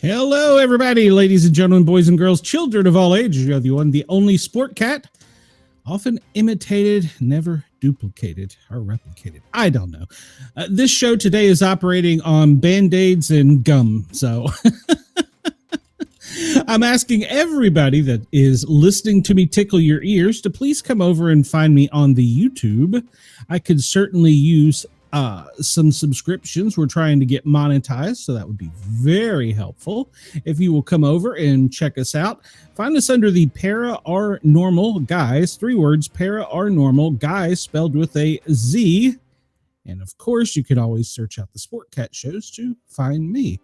Hello, everybody, ladies and gentlemen, boys and girls, children of all ages. You're the one, the only Sportcat, often imitated, never duplicated or replicated. I don't know. This show today is operating on Band-Aids and gum, so I'm asking everybody that is listening to me tickle your ears to please come over and find me on the YouTube. I could certainly use some subscriptions. We're trying to get monetized, so that would be very helpful if you will come over and check us out. Find us under the Para Are Normal Guys, 3 words, Para Are Normal Guys, spelled with a Z. And of course, you can always search out the Sportcat shows to find me.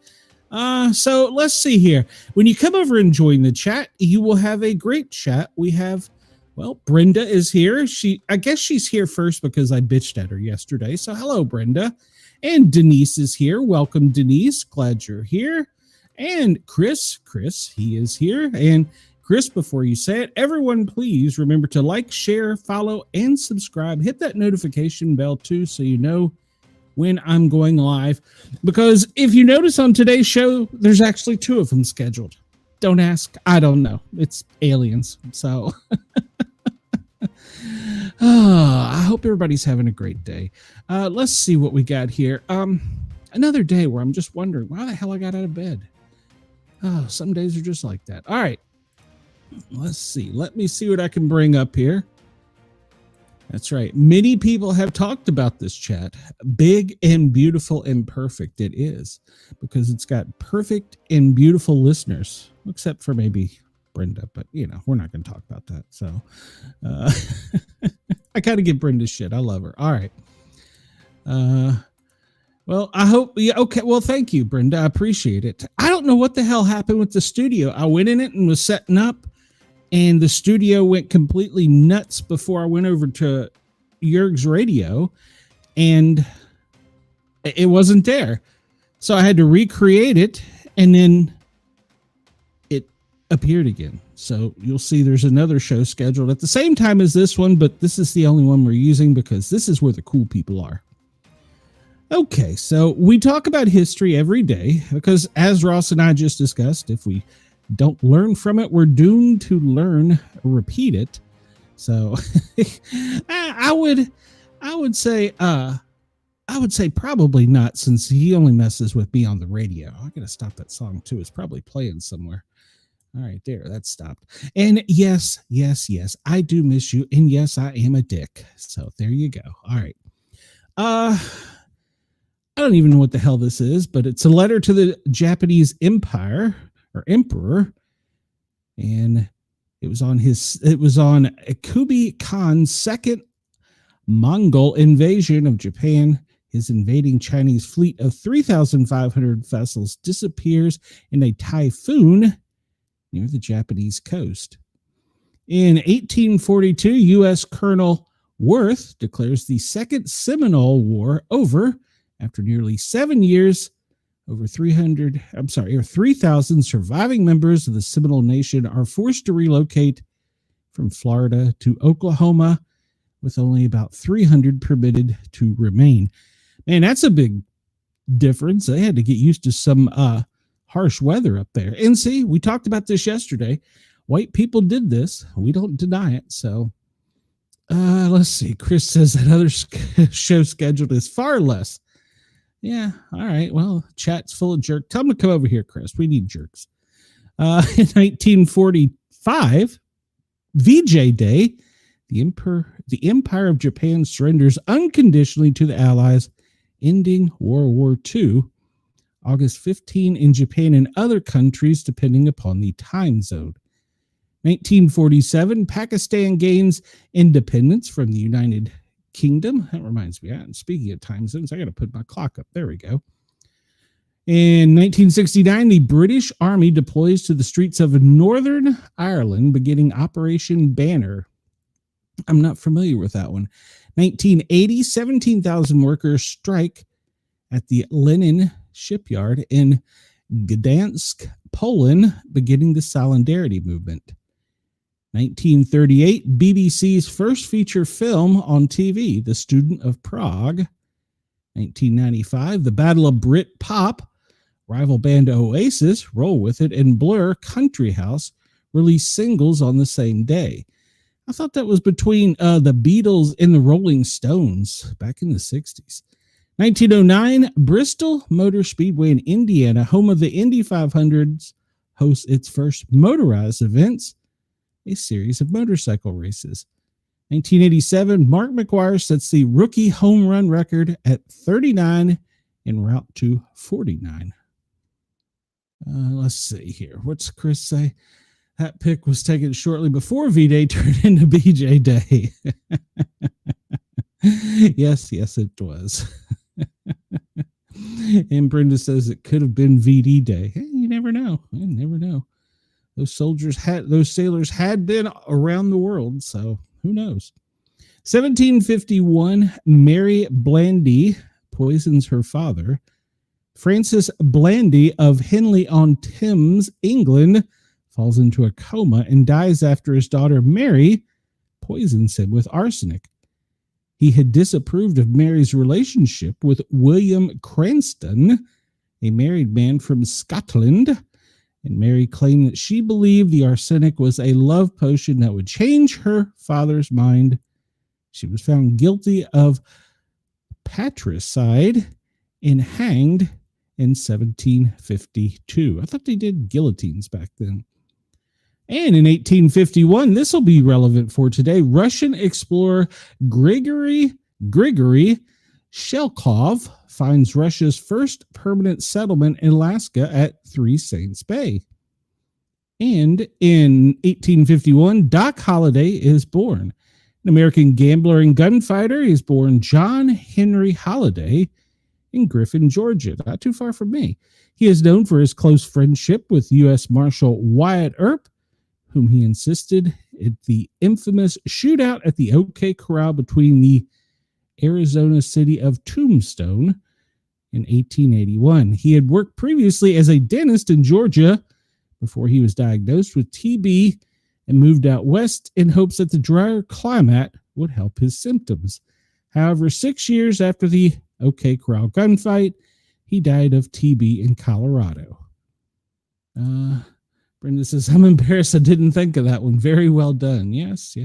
So let's see here. When you come over and join the chat, you will have a great chat. We have, well, Brenda is here. I guess she's here first because I bitched at her yesterday. So hello, Brenda. And Denise is here. Welcome, Denise. Glad you're here. And Chris, he is here. And Chris, before you say it, everyone, please remember to like, share, follow, and subscribe. Hit that notification bell too, so you know when I'm going live. Because if you notice on today's show, there's actually 2 of them scheduled. Don't ask. I don't know. It's aliens. So I hope everybody's having a great day. Let's see what we got here. Another day where I'm just wondering why the hell I got out of bed. Some days are just like that. All right. Let's see. Let me see what I can bring up here. That's right. Many people have talked about this chat. Big and beautiful and perfect it is, because it's got perfect and beautiful listeners, except for maybe Brenda, but we're not going to talk about that. So I kind of give Brenda shit. I love her. All right. Well, I hope. Yeah. Okay. Well, thank you, Brenda. I appreciate it. I don't know what the hell happened with the studio. I went in it and was setting up, and the studio went completely nuts before I went over to Jurg's radio, and it wasn't there. So I had to recreate it, and then it appeared again. So you'll see there's another show scheduled at the same time as this one, but this is the only one we're using because this is where the cool people are. Okay, so we talk about history every day because, as Ross and I just discussed, if we don't learn from it, we're doomed to repeat it. So I would say probably not, since he only messes with me on the radio. I gotta stop that song too. It's probably playing somewhere. All right, there, that stopped. And yes, I do miss you. And yes, I am a dick. So there you go. All right. I don't even know what the hell this is, but it's a letter to the Japanese Empire or Emperor. And it was on Kublai Khan's second Mongol invasion of Japan. His invading Chinese fleet of 3,500 vessels disappears in a typhoon near the Japanese coast. In 1842, U.S. Colonel Worth declares the Second Seminole War over after nearly 7 years. Over 3,000 surviving members of the Seminole Nation are forced to relocate from Florida to Oklahoma, with only about 300 permitted to remain. Man, that's a big difference. They had to get used to some harsh weather up there. And see, we talked about this yesterday. White people did this. We don't deny it. So let's see. Chris says that other show scheduled is far less. Yeah, all right. Well, chat's full of jerks. Tell them to come over here, Chris. We need jerks. In 1945, VJ Day, the Empire of Japan surrenders unconditionally to the Allies, ending World War II. August 15 in Japan and other countries, depending upon the time zone. 1947, Pakistan gains independence from the United Kingdom. That reminds me, speaking of time zones, I got to put my clock up. There we go. In 1969, the British Army deploys to the streets of Northern Ireland, beginning Operation Banner. I'm not familiar with that one. 1980, 17,000 workers strike at the Lenin shipyard in Gdansk, Poland, beginning the Solidarity movement. 1938, BBC's first feature film on TV, The Student of Prague. 1995, the Battle of Brit Pop, Rival band Oasis, Roll With It, and Blur, Country House, released singles on the same day. I thought that was between the Beatles and the Rolling Stones back in the 60s. 1909, Bristol Motor Speedway in Indiana, home of the Indy 500s, hosts its first motorized events, a series of motorcycle races. 1987, Mark McGwire sets the rookie home run record at 39 en route to 49. Let's see here. What's Chris say? That pick was taken shortly before V-Day turned into BJ Day. Yes, it was. And Brenda says it could have been VD Day. Hey, you never know. You never know. Those sailors had been around the world, so who knows? 1751, Mary Blandy poisons her father. Francis Blandy of Henley-on-Thames, England, falls into a coma and dies after his daughter Mary poisons him with arsenic. He had disapproved of Mary's relationship with William Cranston, a married man from Scotland, and Mary claimed that she believed the arsenic was a love potion that would change her father's mind. She was found guilty of patricide and hanged in 1752. I thought they did guillotines back then. And in 1851, this will be relevant for today, Russian explorer Grigory Shelkov finds Russia's first permanent settlement in Alaska at Three Saints Bay. And in 1851, Doc Holliday is born. An American gambler and gunfighter. He is born John Henry Holliday in Griffin, Georgia, not too far from me. He is known for his close friendship with U.S. Marshal Wyatt Earp, whom he enlisted at the infamous shootout at the OK Corral between the Arizona city of Tombstone in 1881. He had worked previously as a dentist in Georgia before he was diagnosed with TB and moved out west in hopes that the drier climate would help his symptoms. However, 6 years after the OK Corral gunfight, he died of TB in Colorado. Brenda says, I'm embarrassed I didn't think of that one. Very well done. Yes.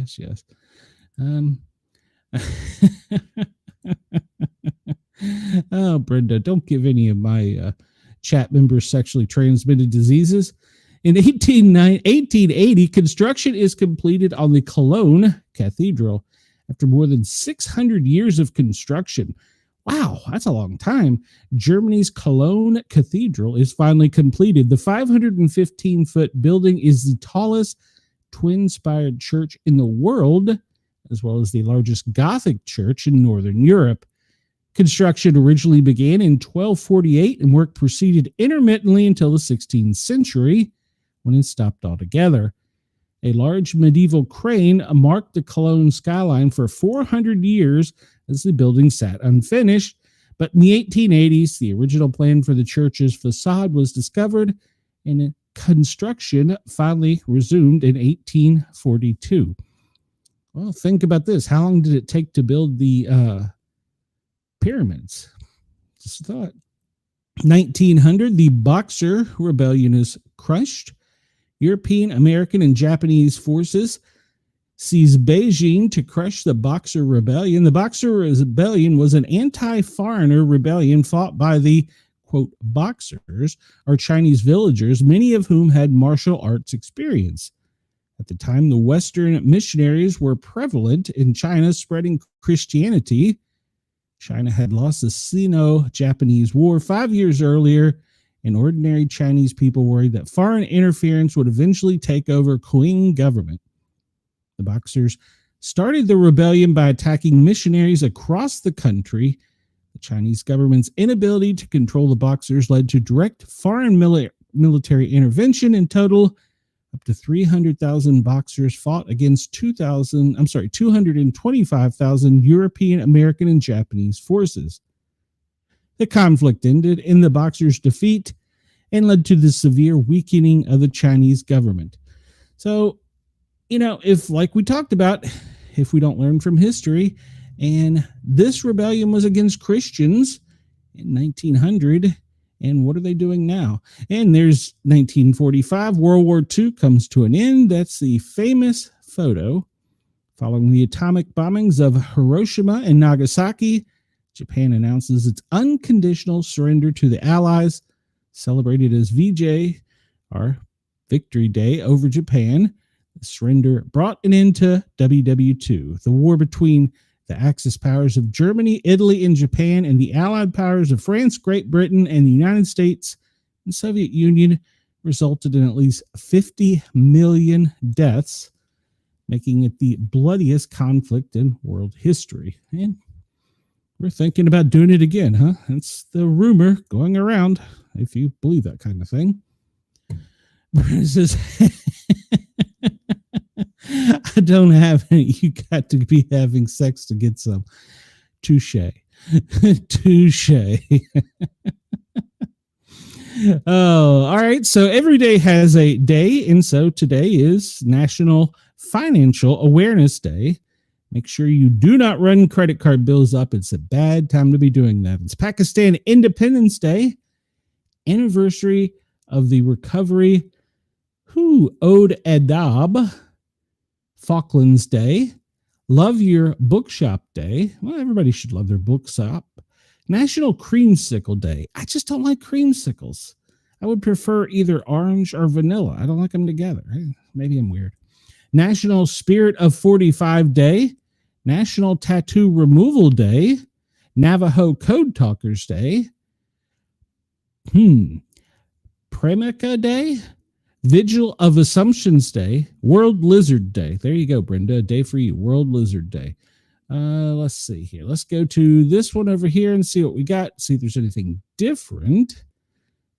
Oh, Brenda, don't give any of my chat members sexually transmitted diseases. In 1880, construction is completed on the Cologne Cathedral after more than 600 years of construction. Wow, that's a long time. Germany's Cologne Cathedral is finally completed. The 515-foot building is the tallest twin-spired church in the world, as well as the largest Gothic church in Northern Europe. Construction originally began in 1248 and work proceeded intermittently until the 16th century, when it stopped altogether. A large medieval crane marked the Cologne skyline for 400 years as the building sat unfinished, but in the 1880s, the original plan for the church's facade was discovered, and construction finally resumed in 1842. Well, think about this. How long did it take to build the pyramids? Just a thought. 1900, the Boxer Rebellion is crushed. European, American, and Japanese forces seize Beijing to crush the Boxer Rebellion. The Boxer Rebellion was an anti-foreigner rebellion fought by the, quote, Boxers, or Chinese villagers, many of whom had martial arts experience. At the time, the Western missionaries were prevalent in China, spreading Christianity. China had lost the Sino-Japanese War 5 years earlier, and ordinary Chinese people worried that foreign interference would eventually take over Qing government. The Boxers started the rebellion by attacking missionaries across the country. The Chinese government's inability to control the Boxers led to direct foreign military intervention. In total, up to 300,000 Boxers fought against 225,000 European, American, and Japanese forces. The conflict ended in the Boxers' defeat and led to the severe weakening of the Chinese government. So, if, like we talked about, if we don't learn from history, and this rebellion was against Christians in 1900, And what are they doing now? And there's 1945. World War II comes to an end. That's the famous photo following the atomic bombings of Hiroshima and Nagasaki. Japan announces its unconditional surrender to the Allies, celebrated as VJ, our Victory Day over Japan. The surrender brought an end to WW2, the war between the Axis powers of Germany, Italy, and Japan, and the Allied powers of France, Great Britain, and the United States and Soviet Union, resulted in at least 50 million deaths, making it the bloodiest conflict in world history. And we're thinking about doing it again, huh? That's the rumor going around, if you believe that kind of thing. I don't have any. You got to be having sex to get some. Touche. Touche. Oh, all right. So every day has a day. And so today is National Financial Awareness Day. Make sure you do not run credit card bills up. It's a bad time to be doing that. It's Pakistan Independence Day. Anniversary of the recovery. Ode Adab. Falklands Day, Love Your Bookshop Day. Well, everybody should love their bookshop. National Creamsicle Day. I just don't like creamsicles. I would prefer either orange or vanilla. I don't like them together. Maybe I'm weird. National Spirit of 45 Day. National Tattoo Removal Day. Navajo Code Talkers Day. Premica Day. Vigil of Assumptions Day, World Lizard Day. There you go, Brenda. A day for you, World Lizard Day. Let's see here. Let's go to this one over here and see what we got. See if there's anything different.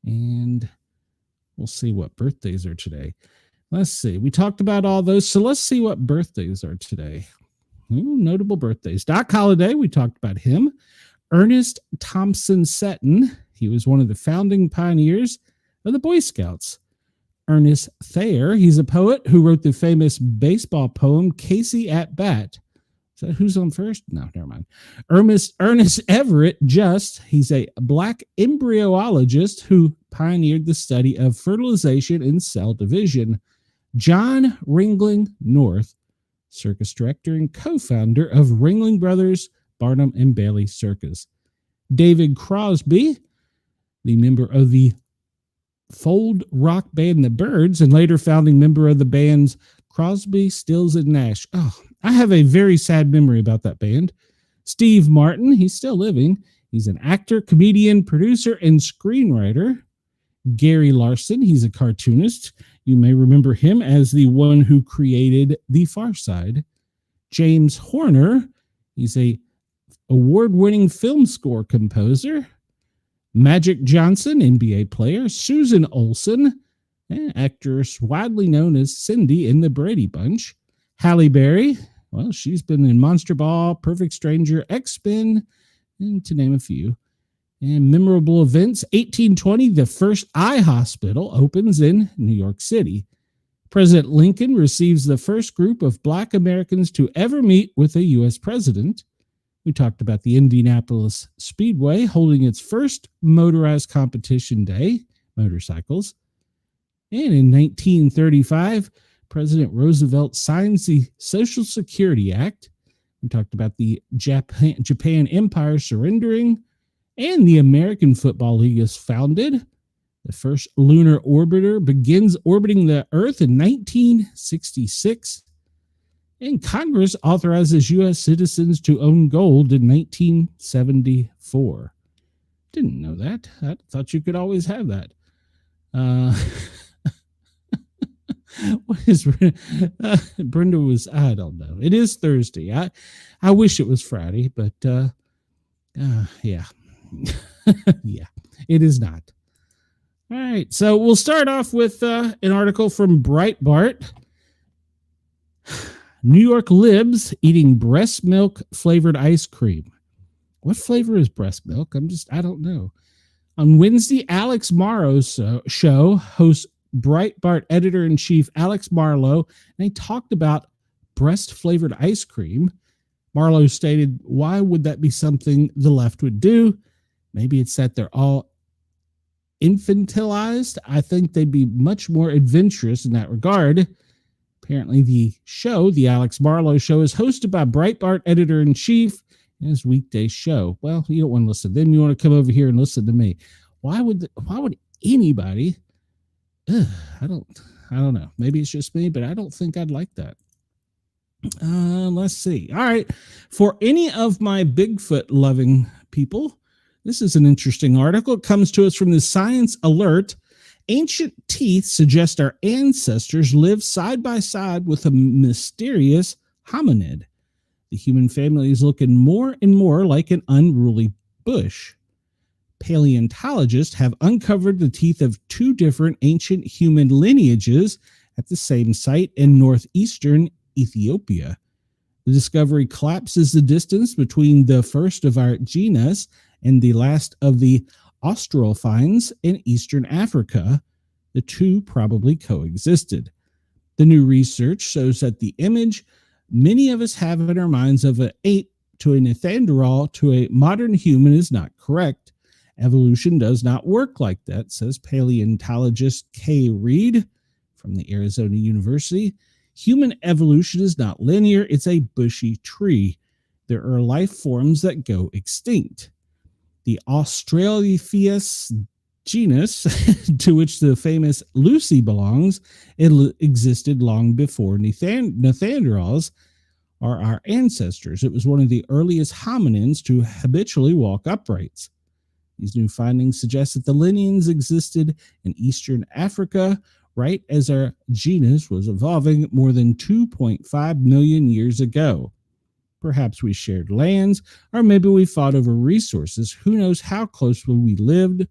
And we'll see what birthdays are today. Let's see. We talked about all those. So let's see what birthdays are today. Notable birthdays. Doc Holliday, we talked about him. Ernest Thompson Seton. He was one of the founding pioneers of the Boy Scouts. Ernest Thayer, he's a poet who wrote the famous baseball poem Casey at Bat. So who's on first? No, never mind. Ernest Everett Just, he's a black embryologist who pioneered the study of fertilization and cell division. John Ringling North, circus director and co-founder of Ringling Brothers, Barnum and Bailey Circus. David Crosby, the member of the folk rock band The Byrds and later founding member of the bands Crosby, Stills, and Nash. Oh, I have a very sad memory about that band. Steve Martin, he's still living. He's an actor, comedian, producer, and screenwriter. Gary Larson, he's a cartoonist. You may remember him as the one who created The Far Side. James Horner, he's a award-winning film score composer. Magic Johnson, NBA player. Susan Olsen, actress widely known as Cindy in the Brady Bunch. Halle Berry, well, she's been in Monster Ball, Perfect Stranger, X-Men, and to name a few. And memorable events, 1820, the first eye hospital opens in New York City. President Lincoln receives the first group of Black Americans to ever meet with a U.S. president. We talked about the Indianapolis Speedway holding its first motorized competition day, motorcycles. And in 1935, President Roosevelt signs the Social Security Act. We talked about the Japan Empire surrendering, and the American Football League is founded. The first lunar orbiter begins orbiting the Earth in 1966. And Congress authorizes U.S. citizens to own gold in 1974. Didn't know that. I thought you could always have that. What is Brenda was, I don't know. It is Thursday. I wish it was Friday, but yeah. Yeah, it is not. All right. So we'll start off with an article from Breitbart. New York libs eating breast milk flavored ice cream. What flavor is breast milk? I don't know. On Wednesday, Alex Marlow's show hosts Breitbart editor-in-chief Alex Marlow, and they talked about breast flavored ice cream. Marlow stated, why would that be something the left would do? Maybe it's that they're all infantilized. I think they'd be much more adventurous in that regard. Apparently, the show, the Alex Barlow Show, is hosted by Breitbart editor-in-chief in his weekday show. Well, you don't want to listen to them. You want to come over here and listen to me. Why would anybody? I don't know. Maybe it's just me, but I don't think I'd like that. Let's see. All right. For any of my Bigfoot loving people, this is an interesting article. It comes to us from the Science Alert. Ancient teeth suggest our ancestors lived side by side with a mysterious hominid. The human family is looking more and more like an unruly bush. Paleontologists have uncovered the teeth of two different ancient human lineages at the same site in northeastern Ethiopia. The discovery collapses the distance between the first of our genus and the last of the Australopithecines in eastern Africa. The two probably coexisted. The new research shows that the image many of us have in our minds of an ape to a Neanderthal to a modern human is not correct. Evolution does not work like that, says paleontologist Kay Reed from the Arizona University. Human evolution is not linear, it's a bushy tree. There are life forms that go extinct. The Australopithecus genus, to which the famous Lucy belongs, existed long before Neanderthals are our ancestors. It was one of the earliest hominins to habitually walk upright. These new findings suggest that the lineage existed in eastern Africa right as our genus was evolving more than 2.5 million years ago. Perhaps we shared lands, or maybe we fought over resources. Who knows how closely we lived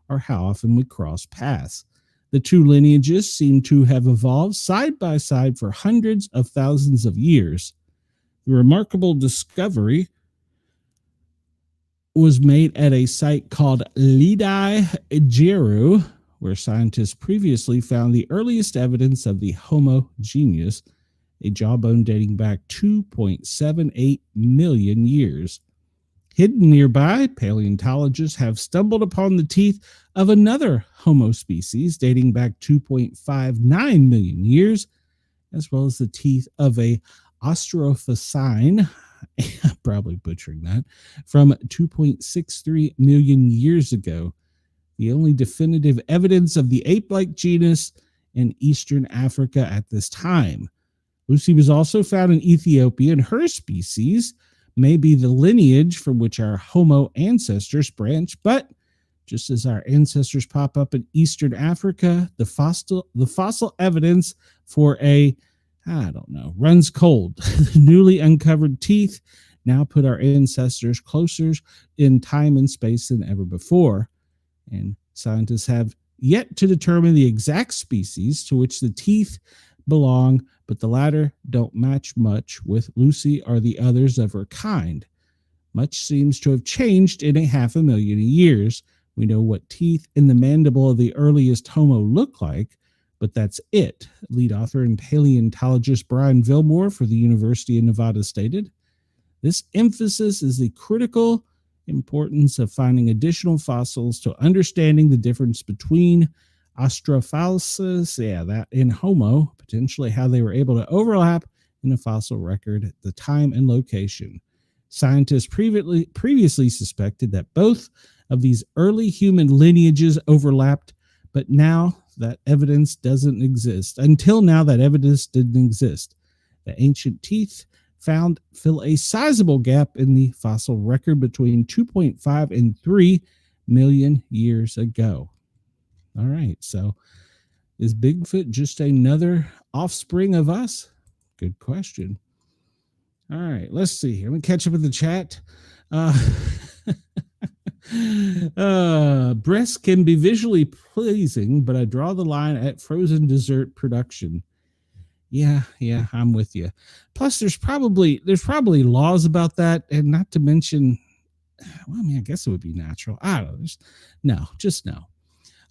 or how often we crossed paths. The two lineages seem to have evolved side by side for hundreds of thousands of years. The remarkable discovery was made at a site called Lidi Jeru, where scientists previously found the earliest evidence of the Homo genius, a jawbone dating back 2.78 million years. Hidden nearby, paleontologists have stumbled upon the teeth of another Homo species dating back 2.59 million years, as well as the teeth of a Australopithecine, I'm probably butchering that, from 2.63 million years ago. The only definitive evidence of the ape-like genus in eastern Africa at this time. Lucy was also found in Ethiopia, and her species may be the lineage from which our Homo ancestors branch, but just as our ancestors pop up in eastern Africa, the fossil evidence for runs cold. The newly uncovered teeth now put our ancestors closer in time and space than ever before. And scientists have yet to determine the exact species to which the teeth belong, but the latter don't match much with Lucy or the others of her kind. Much seems to have changed in 500,000 years. We know what teeth in the mandible of the earliest Homo look like, but that's it, lead author and paleontologist Brian Vilmore for the University of Nevada stated. This emphasis is the critical importance of finding additional fossils to understanding the difference between Australopithecus, and Homo, potentially how they were able to overlap in the fossil record at the time and location. Scientists previously suspected that both of these early human lineages overlapped, but now that evidence doesn't exist. Until now, that evidence didn't exist. The ancient teeth found fill a sizable gap in the fossil record between 2.5 and 3 million years ago. All right, so is Bigfoot just another offspring of us? Good question. All right, let's see here. Let me catch up with the chat. Breasts can be visually pleasing, but I draw the line at frozen dessert production. Yeah, I'm with you. Plus, there's probably laws about that, and not to mention, well, I mean, I guess it would be natural. I don't know. Just no.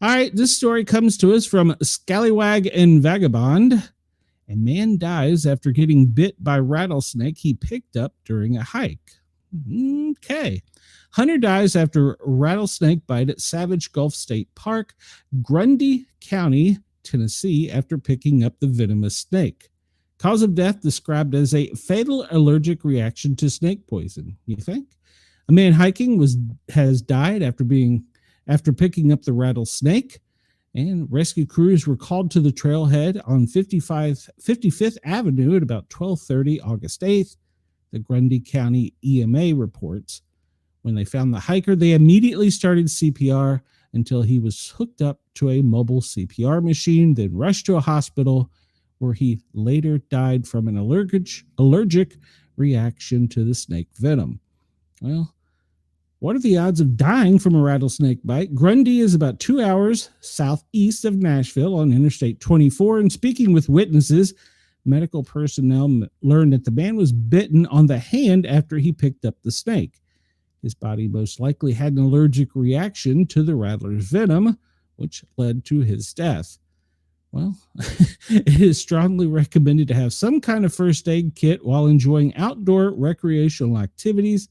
All right, this story comes to us from Scallywag and Vagabond. A man dies after getting bit by rattlesnake he picked up during a hike. Okay. Hunter dies after rattlesnake bite at Savage Gulf State Park, Grundy County, Tennessee, after picking up the venomous snake. Cause of death described as a fatal allergic reaction to snake poison. You think? A man hiking has died after picking up the rattlesnake, and rescue crews were called to the trailhead on 55th Avenue at about 12:30 August 8th. The Grundy County EMA reports. When they found the hiker, they immediately started CPR until he was hooked up to a mobile CPR machine, then rushed to a hospital where he later died from an allergic reaction to the snake venom. Well, what are the odds of dying from a rattlesnake bite? Grundy is about 2 hours southeast of Nashville on Interstate 24, and speaking with witnesses, medical personnel learned that the man was bitten on the hand after he picked up the snake. His body most likely had an allergic reaction to the rattler's venom, which led to his death. Well, it is strongly recommended to have some kind of first aid kit while enjoying outdoor recreational activities.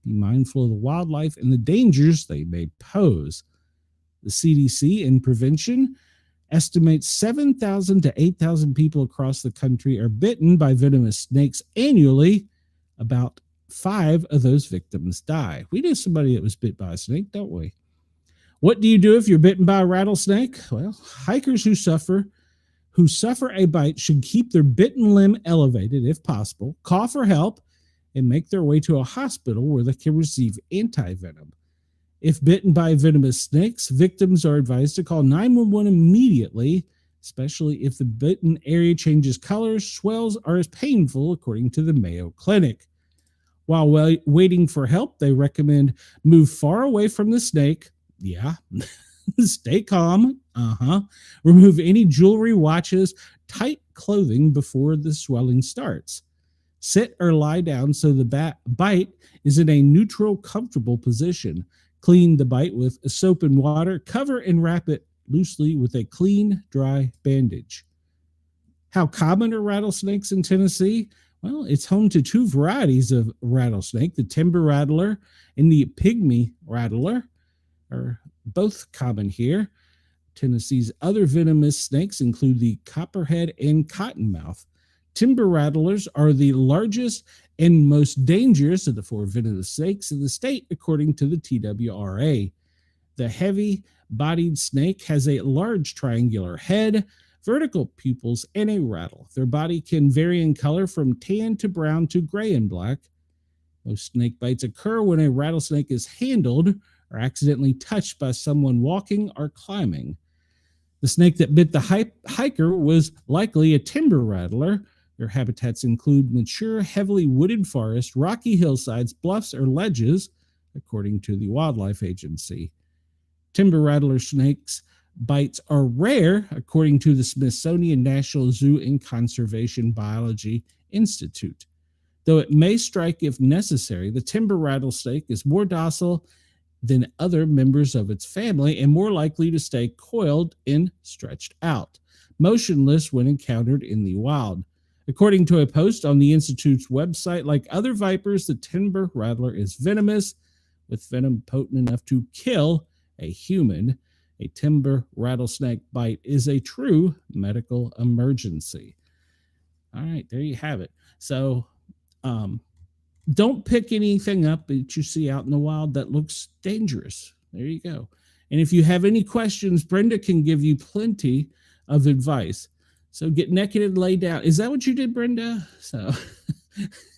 Be mindful of the wildlife and the dangers they may pose. The CDC in prevention estimates 7,000 to 8,000 people across the country are bitten by venomous snakes annually. About 5 of those victims die. We know somebody that was bit by a snake, don't we? What do you do if you're bitten by a rattlesnake? Well, hikers who suffer a bite should keep their bitten limb elevated if possible, call for help, and make their way to a hospital where they can receive anti-venom. If bitten by venomous snakes, victims are advised to call 911 immediately, especially if the bitten area changes colors, swells, or is painful, according to the Mayo Clinic. While waiting for help, they recommend move far away from the snake. Yeah. Stay calm. Remove any jewelry, watches, tight clothing before the swelling starts. Sit or lie down so the bite is in a neutral, comfortable position. Clean the bite with soap and water. Cover and wrap it loosely with a clean, dry bandage. How common are rattlesnakes in Tennessee? Well, it's home to 2 varieties of rattlesnake, the timber rattler and the pygmy rattler are both common here. Tennessee's other venomous snakes include the copperhead and cottonmouth. Timber rattlers are the largest and most dangerous of the 4 venomous snakes in the state, according to the TWRA. The heavy-bodied snake has a large triangular head, vertical pupils, and a rattle. Their body can vary in color from tan to brown to gray and black. Most snake bites occur when a rattlesnake is handled or accidentally touched by someone walking or climbing. The snake that bit the hiker was likely a timber rattler. Their habitats include mature, heavily wooded forests, rocky hillsides, bluffs, or ledges, according to the Wildlife Agency. Timber rattler snakes bites are rare, according to the Smithsonian National Zoo and Conservation Biology Institute. Though it may strike if necessary, the timber rattlesnake is more docile than other members of its family and more likely to stay coiled and stretched out, motionless when encountered in the wild. According to a post on the Institute's website, like other vipers, the timber rattler is venomous, with venom potent enough to kill a human. A timber rattlesnake bite is a true medical emergency. All right, there you have it. So, don't pick anything up that you see out in the wild that looks dangerous. There you go. And if you have any questions, Brenda can give you plenty of advice. So get naked and lay down. Is that what you did, Brenda? So,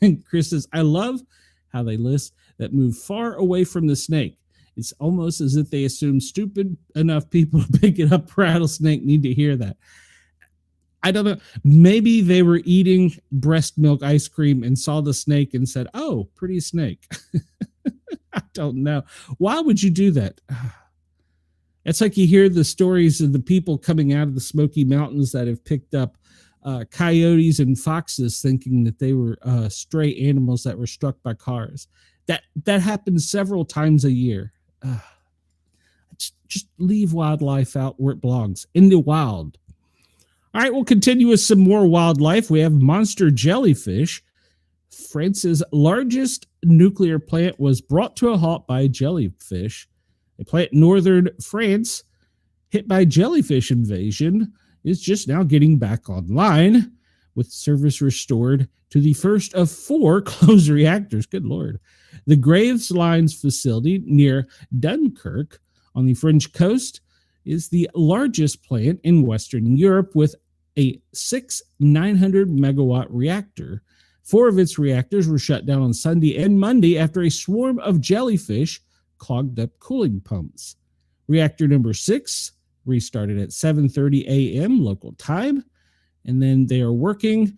and Chris says, I love how they list that move far away from the snake. It's almost as if they assume stupid enough people to pick it up rattlesnake need to hear that. I don't know. Maybe they were eating breast milk ice cream and saw the snake and said, oh, pretty snake. I don't know. Why would you do that? It's like you hear the stories of the people coming out of the Smoky Mountains that have picked up coyotes and foxes thinking that they were stray animals that were struck by cars. That happens several times a year. Just leave wildlife out where it belongs, in the wild. All right, we'll continue with some more wildlife. We have monster jellyfish. France's largest nuclear plant was brought to a halt by jellyfish. A plant in northern France hit by jellyfish invasion is just now getting back online, with service restored to the first of 4 closed reactors. Good Lord. The Graves Lines facility near Dunkirk on the French coast is the largest plant in Western Europe, with a 900 megawatt reactor. 4 of its reactors were shut down on Sunday and Monday after a swarm of jellyfish clogged up cooling pumps. Reactor number 6 restarted at 7:30 a.m. local time, and then they are working,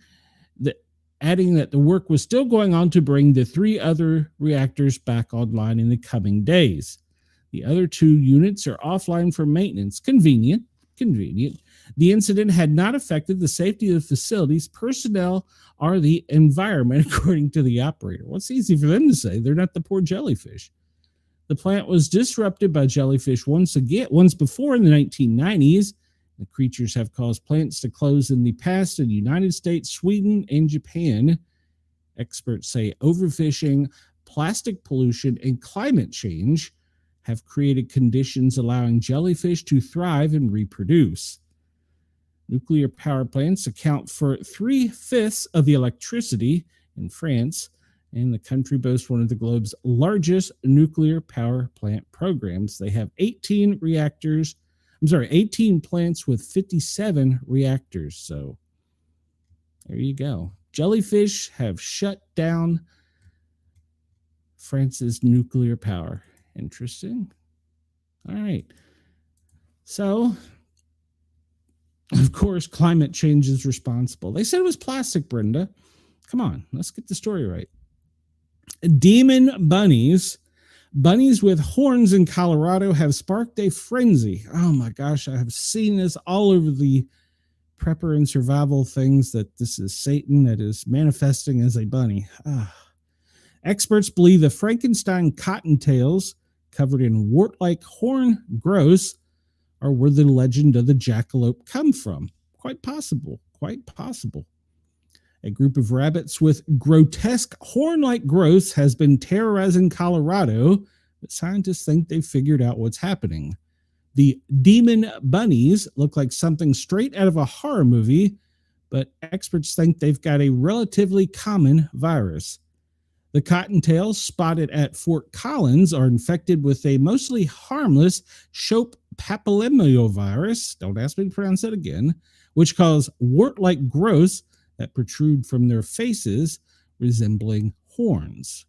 adding that the work was still going on to bring the 3 other reactors back online in the coming days. The other 2 units are offline for maintenance. Convenient. The incident had not affected the safety of the facility's personnel or the environment, according to the operator. Well, it's easy for them to say. They're not the poor jellyfish. The plant was disrupted by jellyfish once before in the 1990s. The creatures have caused plants to close in the past in the United States, Sweden, and Japan. Experts say overfishing, plastic pollution, and climate change have created conditions allowing jellyfish to thrive and reproduce. Nuclear power plants account for 3/5 of the electricity in France, and the country boasts one of the globe's largest nuclear power plant programs. They have 18 plants with 57 reactors. So there you go. Jellyfish have shut down France's nuclear power. Interesting. All right. So, of course, climate change is responsible. They said it was plastic, Brenda. Come on, let's get the story right. Demon bunnies with horns in Colorado have sparked a frenzy. Oh my gosh, I have seen this all over the prepper and survival things, that this is Satan that is manifesting as a bunny. Experts believe the Frankenstein cottontails covered in wart-like horn growths are where the legend of the jackalope come from. Quite possible. A group of rabbits with grotesque horn-like growths has been terrorizing Colorado, but scientists think they've figured out what's happening. The demon bunnies look like something straight out of a horror movie, but experts think they've got a relatively common virus. The cottontails spotted at Fort Collins are infected with a mostly harmless Shope papillomavirus, don't ask me to pronounce that again, which cause wart-like growths that protrude from their faces, resembling horns.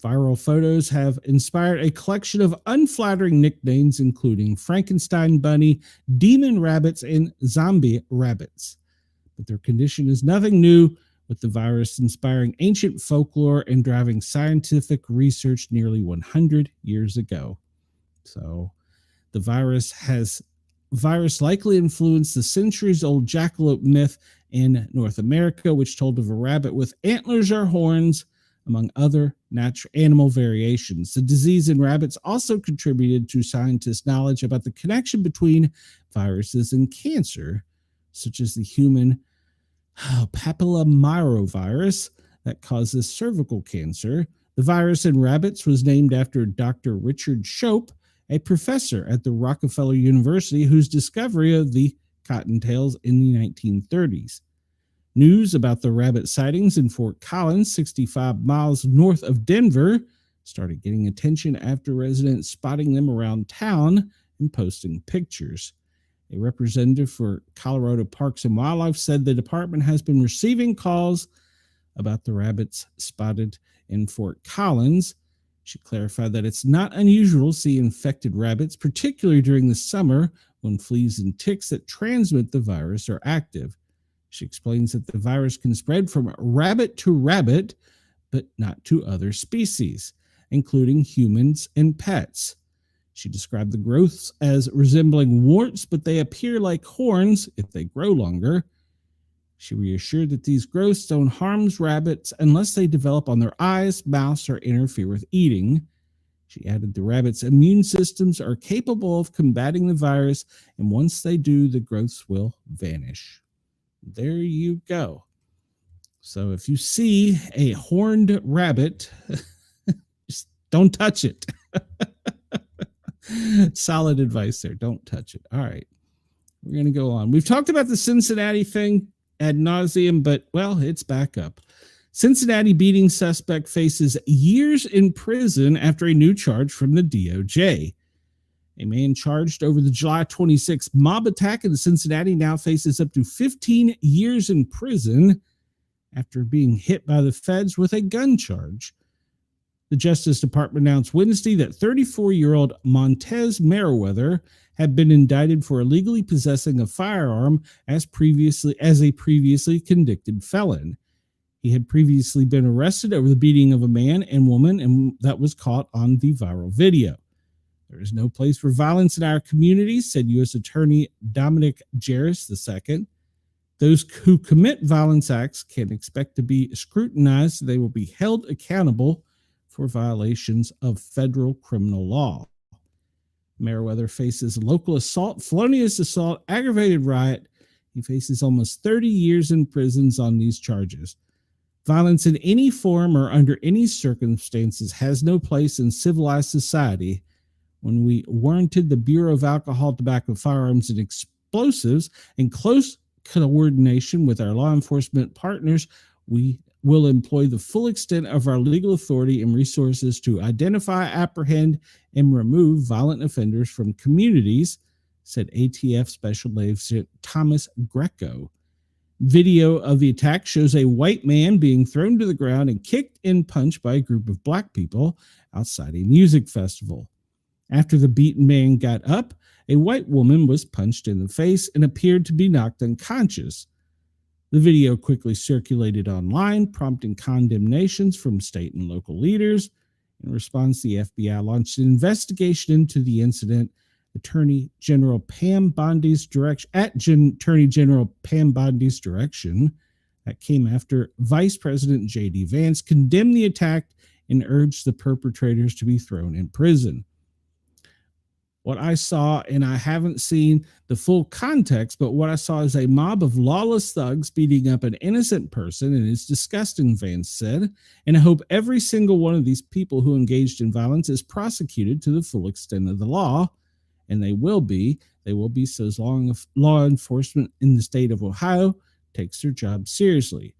Viral photos have inspired a collection of unflattering nicknames, including Frankenstein bunny, demon rabbits, and zombie rabbits. But their condition is nothing new, with the virus inspiring ancient folklore and driving scientific research nearly 100 years ago. So the virus likely influenced the centuries-old jackalope myth in North America, which told of a rabbit with antlers or horns, among other natural animal variations. The disease in rabbits also contributed to scientists' knowledge about the connection between viruses and cancer, such as the human papillomavirus that causes cervical cancer. The virus in rabbits was named after Dr. Richard Shope, a professor at the Rockefeller University whose discovery of the cottontails in the 1930s. News about the rabbit sightings in Fort Collins, 65 miles north of Denver, started getting attention after residents spotting them around town and posting pictures. A representative for Colorado Parks and Wildlife said the department has been receiving calls about the rabbits spotted in Fort Collins. She clarified that it's not unusual to see infected rabbits, particularly during the summer when fleas and ticks that transmit the virus are active. She explains that the virus can spread from rabbit to rabbit, but not to other species, including humans and pets. She described the growths as resembling warts, but they appear like horns if they grow longer. She reassured that these growths don't harm rabbits unless they develop on their eyes, mouths, or interfere with eating. She added the rabbits' immune systems are capable of combating the virus, and once they do, the growths will vanish. There you go. So if you see a horned rabbit, Don't touch it. Solid advice there. Don't touch it. All right. We're going to go on. We've talked about the Cincinnati thing ad nauseum, but, well, it's back up. Cincinnati beating suspect faces years in prison after a new charge from the DOJ. A man charged over the July 26th mob attack in Cincinnati now faces up to 15 years in prison after being hit by the feds with a gun charge. The Justice Department announced Wednesday that 34-year-old Montez Merriweather had been indicted for illegally possessing a firearm as a previously convicted felon. He had previously been arrested over the beating of a man and woman, and that was caught on the viral video. There is no place for violence in our communities, said U.S. Attorney Dominic Jarris II. Those who commit violence acts can expect to be scrutinized. They will be held accountable for violations of federal criminal law. Merriweather faces local assault, felonious assault, aggravated riot. He faces almost 30 years in prisons on these charges. Violence in any form or under any circumstances has no place in civilized society. When we warranted the Bureau of Alcohol, Tobacco, Firearms, and Explosives in close coordination with our law enforcement partners, we will employ the full extent of our legal authority and resources to identify, apprehend, and remove violent offenders from communities, said ATF Special Agent Thomas Greco. Video of the attack shows a white man being thrown to the ground and kicked and punched by a group of black people outside a music festival. After the beaten man got up, a white woman was punched in the face and appeared to be knocked unconscious. The video quickly circulated online, prompting condemnations from state and local leaders. In response, the FBI launched an investigation into the incident. Attorney General Pam Bondi's direction, that came after Vice President J.D. Vance condemned the attack and urged the perpetrators to be thrown in prison. What I saw, and I haven't seen the full context, but what I saw is a mob of lawless thugs beating up an innocent person, and it's disgusting, Vance said. And I hope every single one of these people who engaged in violence is prosecuted to the full extent of the law, and they will be. They will be so as long as law enforcement in the state of Ohio takes their job seriously.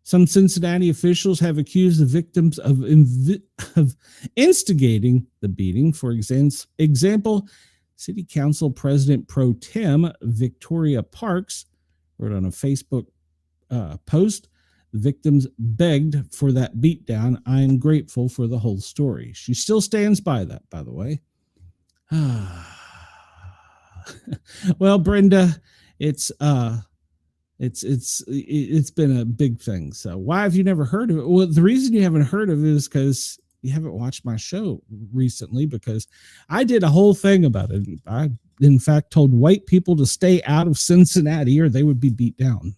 Some Cincinnati officials have accused the victims of instigating the beating. For example, City Council President Pro Tem Victoria Parks wrote on a Facebook post, "The victims begged for that beatdown. I am grateful for the whole story." She still stands by that, by the way. Well, Brenda, it's been a big thing. So why have you never heard of it? Well, the reason you haven't heard of it is because you haven't watched my show recently, because I did a whole thing about it. I, in fact, told white people to stay out of Cincinnati or they would be beat down.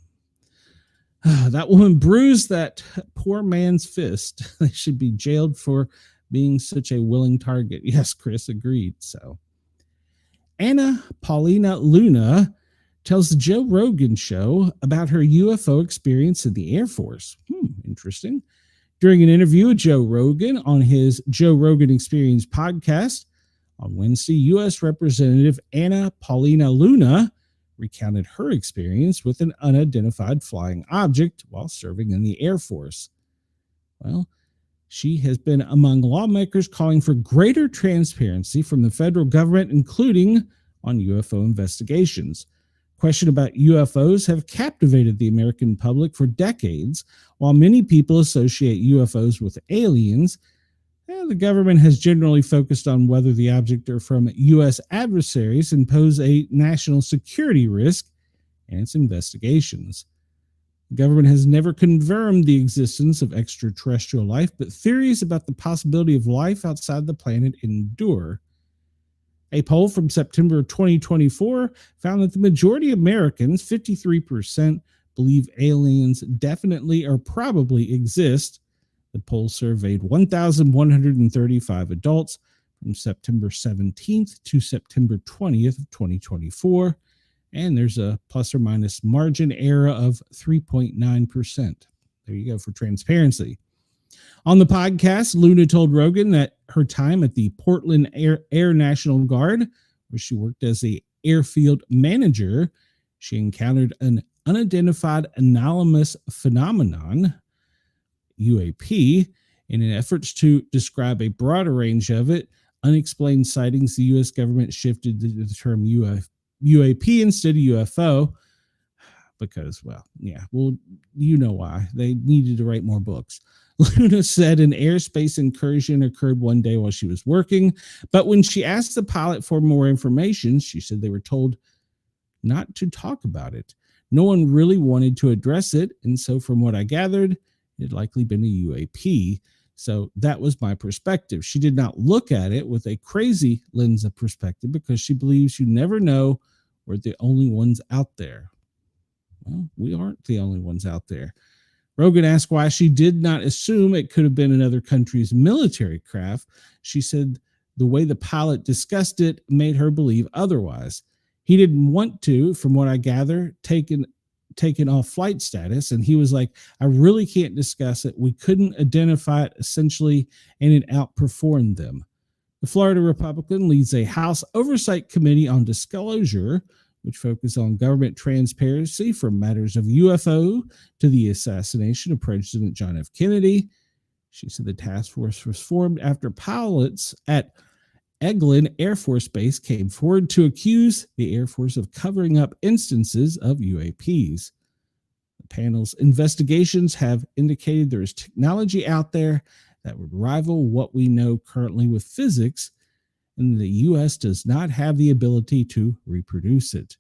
That woman bruised that poor man's fist. They should be jailed for being such a willing target. Yes, Chris agreed. So Anna Paulina Luna tells the Joe Rogan show about her UFO experience in the Air Force. Interesting. During an interview with Joe Rogan on his Joe Rogan Experience podcast on Wednesday, U.S. Representative Anna Paulina Luna recounted her experience with an unidentified flying object while serving in the Air Force. Well, she has been among lawmakers calling for greater transparency from the federal government, including on UFO investigations. Questions about UFOs have captivated the American public for decades. While many people associate UFOs with aliens, the government has generally focused on whether the object are from U.S. adversaries and pose a national security risk in its investigations. The government has never confirmed the existence of extraterrestrial life, but theories about the possibility of life outside the planet endure. A poll from September 2024 found that the majority of Americans, 53%, believe aliens definitely or probably exist. The poll surveyed 1,135 adults from September 17th to September 20th of 2024, and there's a plus or minus margin error of 3.9%. There you go for transparency. On the podcast, Luna told Rogan that her time at the Portland Air National Guard, where she worked as a airfield manager, she encountered an unidentified anomalous phenomenon, UAP. In an effort to describe a broader range of it, unexplained sightings, the U.S. government shifted the term UAP instead of UFO because, well, you know why. They needed to write more books. Luna said an airspace incursion occurred one day while she was working, but when she asked the pilot for more information, she said they were told not to talk about it. No one really wanted to address it, and so from what I gathered, it had likely been a UAP. So that was my perspective. She did not look at it with a crazy lens of perspective because she believes you never know we're the only ones out there. Well, we aren't the only ones out there. Rogan asked why she did not assume it could have been another country's military craft. She said the way the pilot discussed it made her believe otherwise. He didn't want to, from what I gather, taken off flight status, and he was like, I really can't discuss it. We couldn't identify it essentially, and it outperformed them. The Florida Republican leads a House Oversight Committee on Disclosure, which focuses on government transparency from matters of UFO to the assassination of President John F. Kennedy. She said the task force was formed after pilots at Eglin Air Force Base came forward to accuse the Air Force of covering up instances of UAPs. The panel's investigations have indicated there is technology out there that would rival what we know currently with physics, and the U.S. does not have the ability to reproduce it.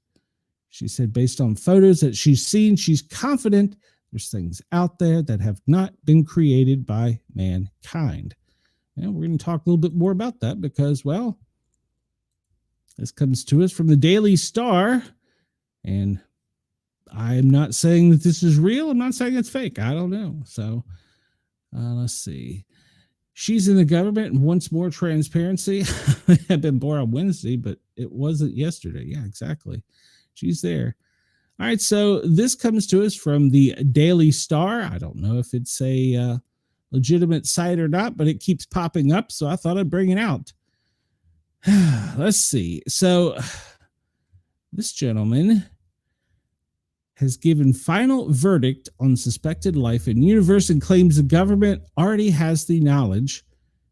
She said based on photos that she's seen, she's confident there's things out there that have not been created by mankind. And we're going to talk a little bit more about that because, well, this comes to us from the Daily Star, and I am not saying that this is real. I'm not saying it's fake. I don't know. So let's see. She's in the government and wants more transparency. I've been born on Wednesday, but it wasn't yesterday. Yeah, exactly. She's there. All right. So this comes to us from the Daily Star. I don't know if it's a legitimate site or not, but it keeps popping up, so I thought I'd bring it out. Let's see. So this gentleman has given final verdict on suspected life in universe and claims the government already has the knowledge.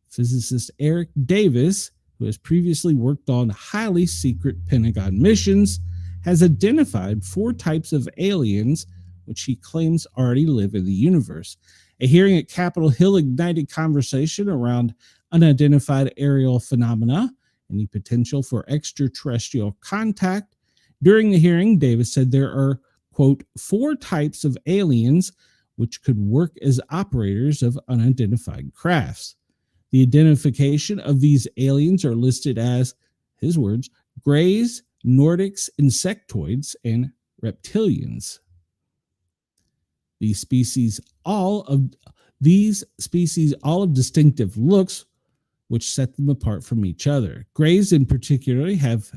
Physicist Eric Davis, who has previously worked on highly secret Pentagon missions, has identified 4 types of aliens which he claims already live in the universe. A hearing at Capitol Hill ignited conversation around unidentified aerial phenomena and the potential for extraterrestrial contact. During the hearing, Davis said there are, quote, 4 types of aliens which could work as operators of unidentified crafts. The identification of these aliens are listed as, his words, Greys, Nordics, insectoids, and reptilians. These species all of distinctive looks, which set them apart from each other. Greys in particular have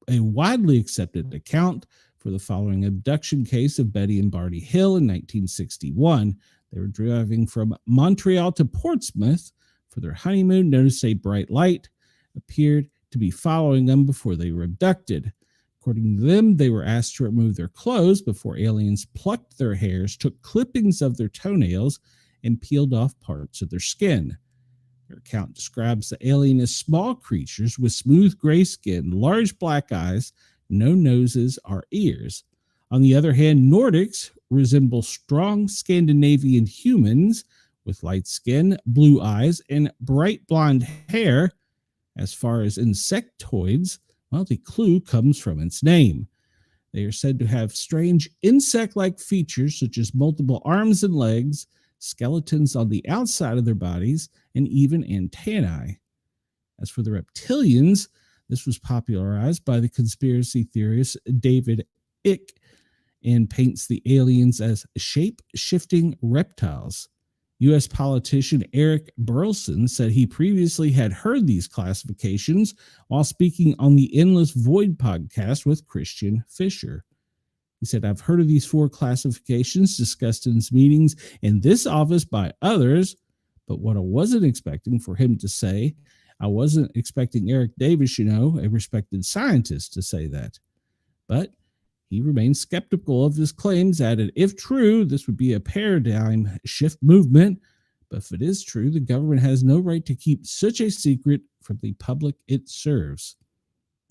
a widely accepted account for the following abduction case of Betty and Barney Hill in 1961. They were driving from Montreal to Portsmouth for their honeymoon, noticed a bright light appeared to be following them before they were abducted. According to them, they were asked to remove their clothes before aliens plucked their hairs, took clippings of their toenails, and peeled off parts of their skin. Their account describes the alien as small creatures with smooth gray skin, large black eyes, no noses or ears. On the other hand, Nordics resemble strong Scandinavian humans with light skin, blue eyes, and bright blonde hair. As far as insectoids, well, the clue comes from its name. They are said to have strange insect-like features such as multiple arms and legs, skeletons on the outside of their bodies, and even antennae. As for the reptilians, this was popularized by the conspiracy theorist David Icke and paints the aliens as shape-shifting reptiles. U.S. politician Eric Burleson said he previously had heard these classifications while speaking on the Endless Void podcast with Christian Fisher. He said, I've heard of these 4 classifications discussed in meetings in this office by others, But what I wasn't expecting for him to say, I wasn't expecting Eric Davis, a respected scientist, to say that. But he remains skeptical of his claims, added, if true, this would be a paradigm shift movement. But if it is true, the government has no right to keep such a secret from the public it serves.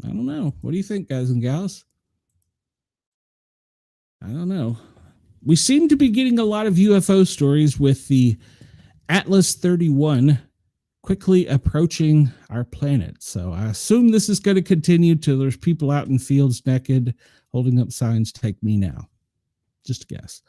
I don't know. What do you think, guys and gals? I don't know. We seem to be getting a lot of UFO stories with the Atlas 31 quickly approaching our planet. So I assume this is going to continue till there's people out in fields naked holding up signs, take me now. Just a guess.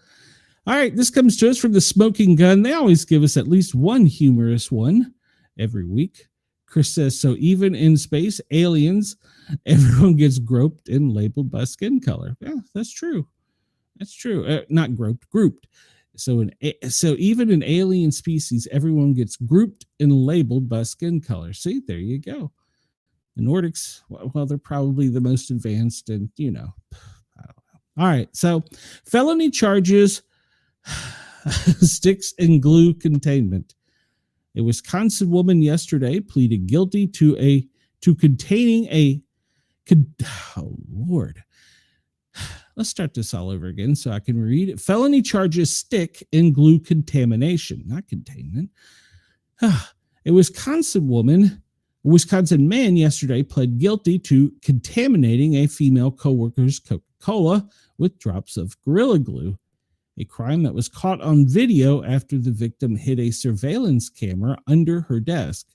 All right, this comes to us from the Smoking Gun. They always give us at least one humorous one every week. Chris says, so even in space, aliens, everyone gets groped and labeled by skin color. Yeah, that's true. That's true. Not groped, grouped. So even in alien species, everyone gets grouped and labeled by skin color. See, there you go. The Nordics, well, they're probably the most advanced, and I don't know. All right, so felony charges, sticks and glue containment. A Wisconsin woman yesterday pleaded guilty to containing a. Oh Lord. Let's start this all over again so I can read it. Felony charges stick and glue contamination, not containment. A Wisconsin man yesterday pled guilty to contaminating a female coworker's Coca-Cola with drops of Gorilla Glue, a crime that was caught on video after the victim hid a surveillance camera under her desk.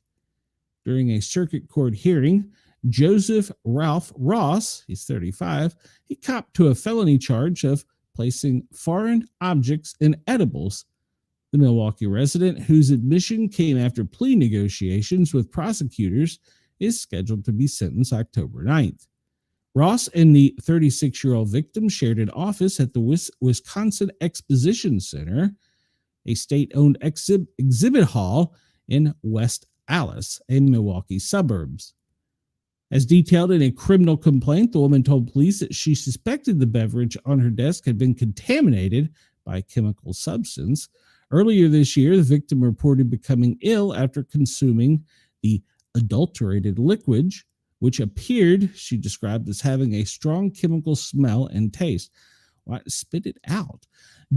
During a circuit court hearing, Joseph Ralph Ross, he's 35, he copped to a felony charge of placing foreign objects in edibles. The Milwaukee resident, whose admission came after plea negotiations with prosecutors, is scheduled to be sentenced October 9th. Ross and the 36-year-old victim shared an office at the Wisconsin Exposition Center, a state-owned exhibit hall in West Allis, in Milwaukee suburbs. As detailed in a criminal complaint, the woman told police that she suspected the beverage on her desk had been contaminated by a chemical substance. Earlier this year, the victim reported becoming ill after consuming the adulterated liquid, which appeared, she described, as having a strong chemical smell and taste. Why, spit it out.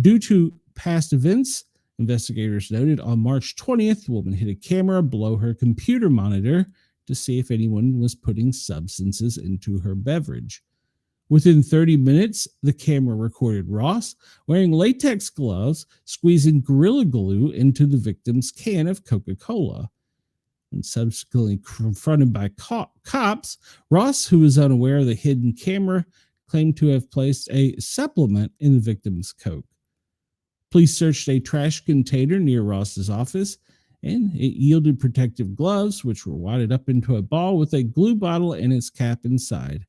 Due to past events, investigators noted on March 20th, the woman hid a camera below her computer monitor to see if anyone was putting substances into her beverage. Within 30 minutes, the camera recorded Ross wearing latex gloves, squeezing Gorilla Glue into the victim's can of Coca-Cola. When subsequently confronted by cops, Ross, who was unaware of the hidden camera, claimed to have placed a supplement in the victim's Coke. Police searched a trash container near Ross's office, and it yielded protective gloves, which were wadded up into a ball with a glue bottle and its cap inside.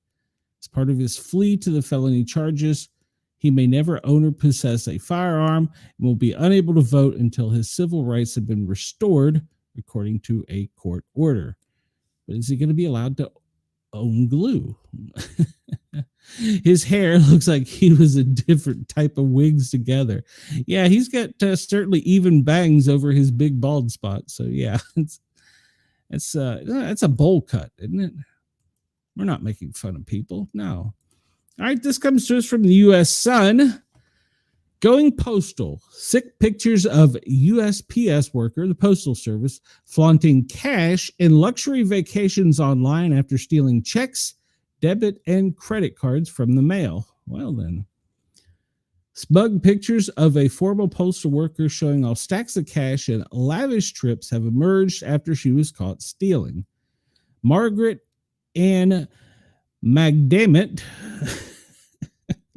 As part of his plea to the felony charges, he may never own or possess a firearm and will be unable to vote until his civil rights have been restored, according to a court order. But is he going to be allowed to own glue? His hair looks like he was a different type of wigs together. Yeah, he's got certainly even bangs over his big bald spot. So yeah, it's a bowl cut, isn't it? We're not making fun of people. No. All right, this comes to us from the U.S. Sun. Going postal. Sick pictures of USPS worker, the Postal Service, flaunting cash in luxury vacations online after stealing checks, debit, and credit cards from the mail. Well then. Smug pictures of a former postal worker showing off stacks of cash and lavish trips have emerged after she was caught stealing. Margaret Ann McDermott,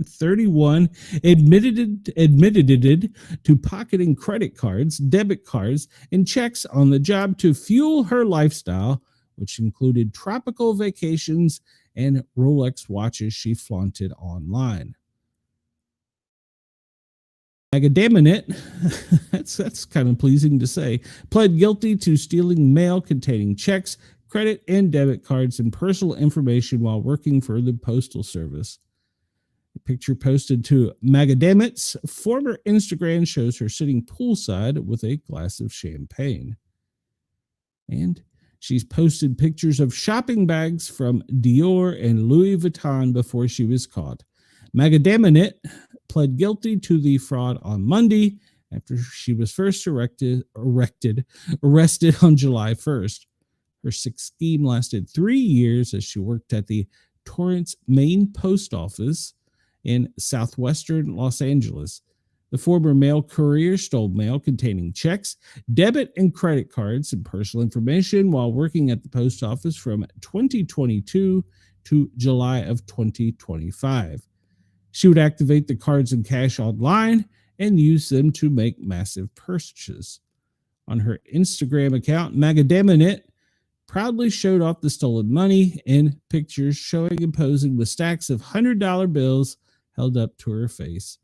31, admitted to pocketing credit cards, debit cards, and checks on the job to fuel her lifestyle, which included tropical vacations and Rolex watches she flaunted online. Magademinit, that's kind of pleasing to say, pled guilty to stealing mail containing checks, credit and debit cards, and personal information while working for the Postal Service. Picture posted to Magadamit's former Instagram shows her sitting poolside with a glass of champagne. And she's posted pictures of shopping bags from Dior and Louis Vuitton before she was caught. Magadamit pled guilty to the fraud on Monday after she was first arrested on July 1st. Her sick scheme lasted 3 years as she worked at the Torrance, Maine post office in southwestern Los Angeles. The former mail courier stole mail containing checks, debit and credit cards, and personal information while working at the post office from 2022 to July of 2025. She would activate the cards and cash online and use them to make massive purchases. On her Instagram account, Magadaminit proudly showed off the stolen money in pictures showing and posing with stacks of $100 bills held up to her face.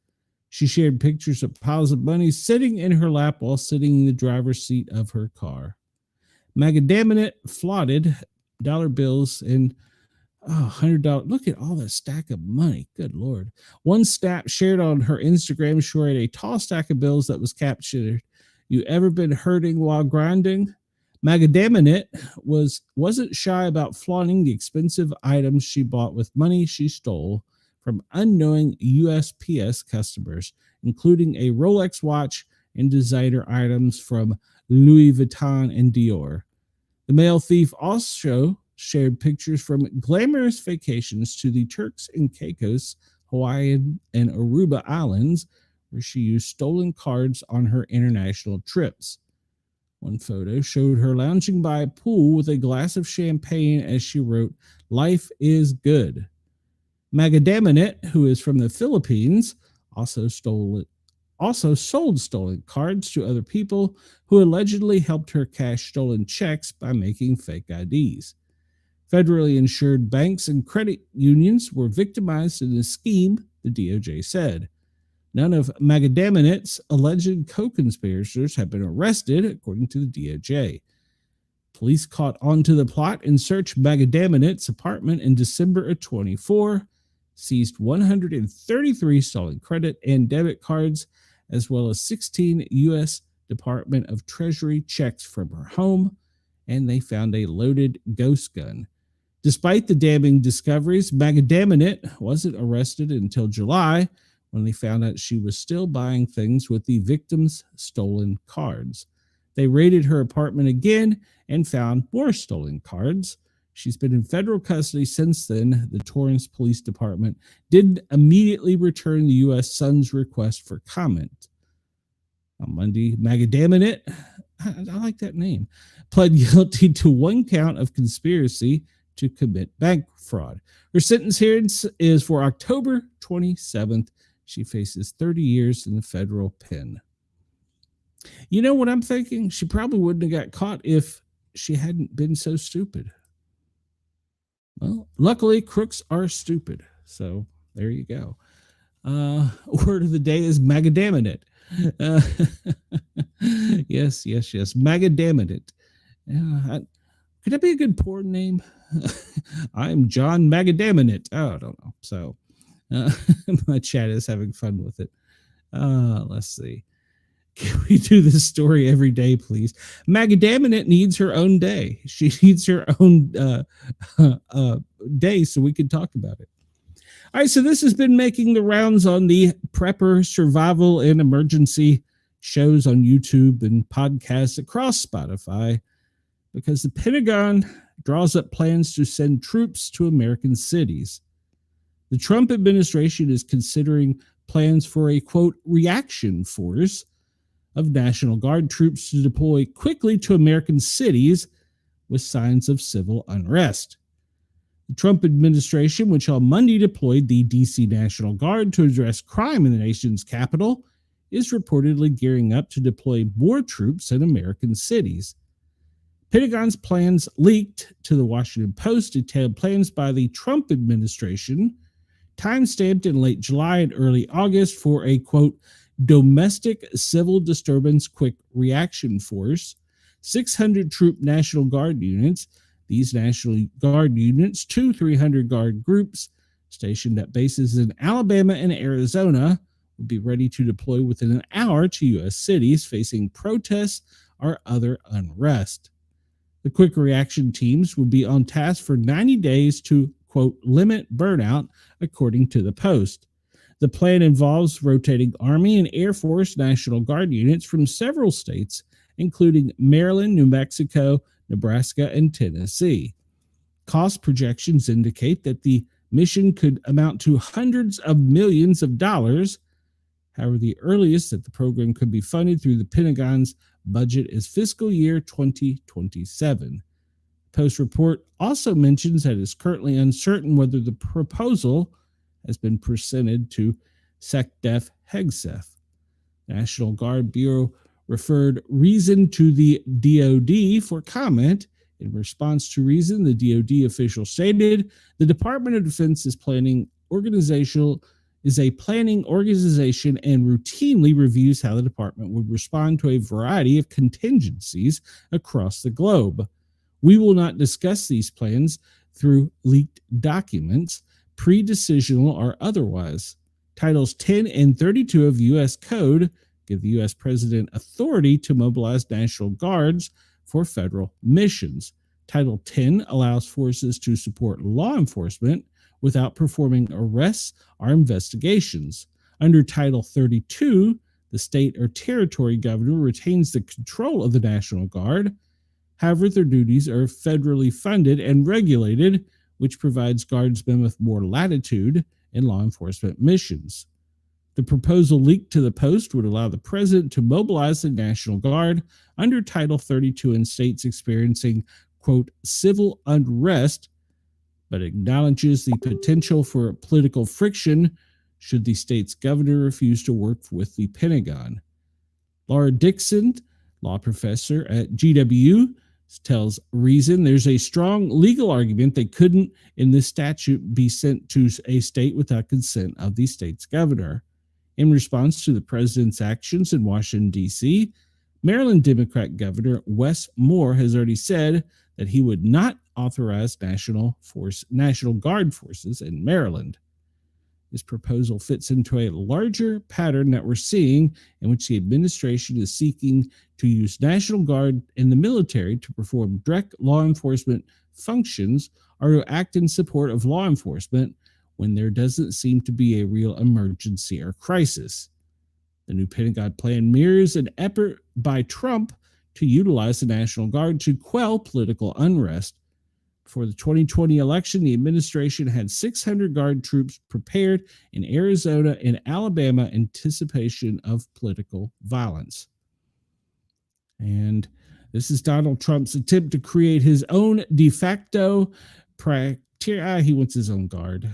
She shared pictures of piles of money sitting in her lap while sitting in the driver's seat of her car. Magadaminit flaunted dollar bills and $100. Look at all that stack of money. Good Lord. One snap shared on her Instagram showed a tall stack of bills that was captured. You ever been hurting while grinding? Magadaminit wasn't shy about flaunting the expensive items she bought with money she stole from unknowing USPS customers, including a Rolex watch and designer items from Louis Vuitton and Dior. The mail thief also shared pictures from glamorous vacations to the Turks and Caicos, Hawaiian, and Aruba Islands, where she used stolen cards on her international trips. One photo showed her lounging by a pool with a glass of champagne as she wrote, "Life is good." Magadaminit, who is from the Philippines, also sold stolen cards to other people who allegedly helped her cash stolen checks by making fake IDs. Federally insured banks and credit unions were victimized in the scheme, the DOJ said. None of Magadaminit's alleged co-conspirators have been arrested, according to the DOJ. Police caught on to the plot and searched Magadaminit's apartment in December of 24, seized 133 stolen credit and debit cards, as well as 16 U.S. Department of Treasury checks from her home, and they found a loaded ghost gun. Despite the damning discoveries, Magadaminit wasn't arrested until July, when they found out she was still buying things with the victim's stolen cards. They raided her apartment again and found more stolen cards. She's been in federal custody since then. The Torrance Police Department didn't immediately return the U.S. Sun's request for comment. On Monday, Magadaminit, I like that name, pled guilty to one count of conspiracy to commit bank fraud. Her sentence hearing is for October 27th. She faces 30 years in the federal pen. You know what I'm thinking? She probably wouldn't have got caught if she hadn't been so stupid. Well, luckily, crooks are stupid. So there you go. Word of the day is Magadaminit. Yes. Magadaminit. Could that be a good porn name? I'm John Magadaminit. Oh, I don't know. So my chat is having fun with it. Let's see. Can we do this story every day, please? Magadaminit needs her own day. She needs her own day so we can talk about it. All right, so this has been making the rounds on the prepper, survival, and emergency shows on YouTube and podcasts across Spotify because the Pentagon draws up plans to send troops to American cities. The Trump administration is considering plans for a, quote, reaction force of National Guard troops to deploy quickly to American cities with signs of civil unrest. The Trump administration, which on Monday deployed the D.C. National Guard to address crime in the nation's capital, is reportedly gearing up to deploy more troops in American cities. Pentagon's plans leaked to the Washington Post detailed plans by the Trump administration, time-stamped in late July and early August for a, quote, domestic civil disturbance quick reaction force, 600 troop National Guard units. These National Guard units, 2 300 Guard groups, stationed at bases in Alabama and Arizona, would be ready to deploy within an hour to U.S. cities facing protests or other unrest. The quick reaction teams would be on task for 90 days to, quote, limit burnout, according to the Post. The plan involves rotating Army and Air Force National Guard units from several states, including Maryland, New Mexico, Nebraska, and Tennessee. Cost projections indicate that the mission could amount to hundreds of millions of dollars. However, the earliest that the program could be funded through the Pentagon's budget is fiscal year 2027. The Post report also mentions that it is currently uncertain whether the proposal has been presented to SecDef Hegseth. National Guard Bureau referred Reason to the DoD for comment. In response to Reason, the DoD official stated, the Department of Defense is a planning organization and routinely reviews how the department would respond to a variety of contingencies across the globe. We will not discuss these plans through leaked documents, pre-decisional or otherwise. Titles 10 and 32 of U.S. Code give the U.S. President authority to mobilize National Guards for federal missions. Title 10 allows forces to support law enforcement without performing arrests or investigations. Under Title 32, the state or territory governor retains the control of the National Guard. However, their duties are federally funded and regulated, which provides guardsmen with more latitude in law enforcement missions. The proposal leaked to the Post would allow the president to mobilize the National Guard under Title 32 in states experiencing, quote, civil unrest, but acknowledges the potential for political friction should the state's governor refuse to work with the Pentagon. Laura Dixon, law professor at GW, tells Reason there's a strong legal argument that couldn't, in this statute, be sent to a state without consent of the state's governor. In response to the president's actions in Washington, D.C., Maryland Democrat Governor Wes Moore has already said that he would not authorize National Guard forces in Maryland. This proposal fits into a larger pattern that we're seeing in which the administration is seeking to use National Guard in the military to perform direct law enforcement functions or to act in support of law enforcement when there doesn't seem to be a real emergency or crisis. The new Pentagon plan mirrors an effort by Trump to utilize the National Guard to quell political unrest. For the 2020 election, the administration had 600 Guard troops prepared in Arizona and Alabama in anticipation of political violence. And this is Donald Trump's attempt to create his own de facto he wants his own guard.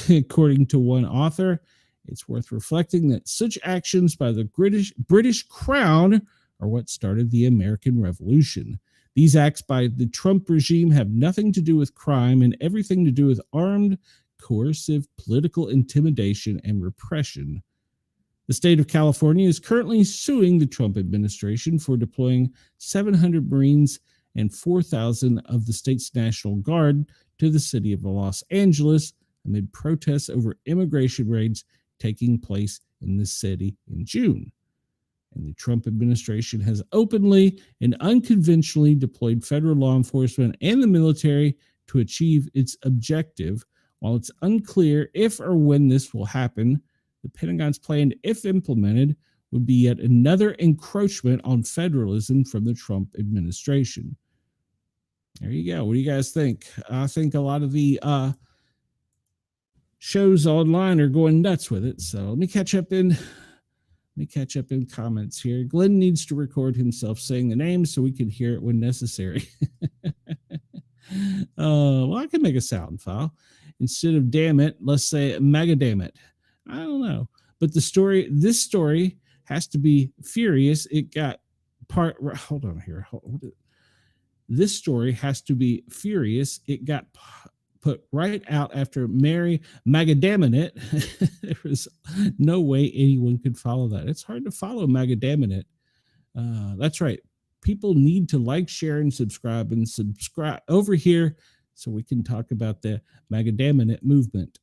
According to one author, it's worth reflecting that such actions by the British Crown are what started the American Revolution. These acts by the Trump regime have nothing to do with crime and everything to do with armed, coercive political intimidation and repression. The state of California is currently suing the Trump administration for deploying 700 Marines and 4,000 of the state's National Guard to the city of Los Angeles amid protests over immigration raids taking place in the city in June. And the Trump administration has openly and unconventionally deployed federal law enforcement and the military to achieve its objective. While it's unclear if or when this will happen, the Pentagon's plan, if implemented, would be yet another encroachment on federalism from the Trump administration. There you go. What do you guys think? I think a lot of the shows online are going nuts with it. So let me catch up in comments here. Glenn needs to record himself saying the name so we can hear it when necessary. Well, I can make a sound file. Instead of damn it, let's say mega damn it. I don't know. But this story has to be furious. It got hold on here. This story has to be furious. It got put right out after Mary Magadaminit. There was no way anyone could follow that. It's hard to follow Magadaminit. That's right. People need to like, share, and subscribe. And subscribe over here. so we can talk about the Magadaminate movement.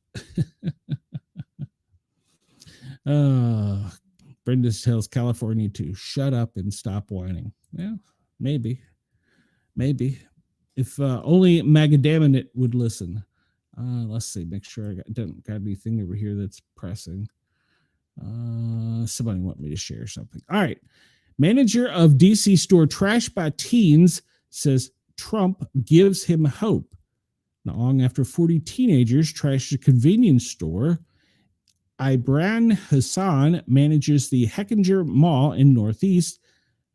Brenda tells California to shut up and stop whining. Yeah, maybe. If only Magadaminate would listen. Let's see, make sure I don't got anything over here that's pressing. Somebody want me to share something. All right. Manager of DC store trashed by teens says Trump gives him hope. Not long after 40 teenagers trashed a convenience store, Ibran Hassan manages the Heckinger Mall in Northeast.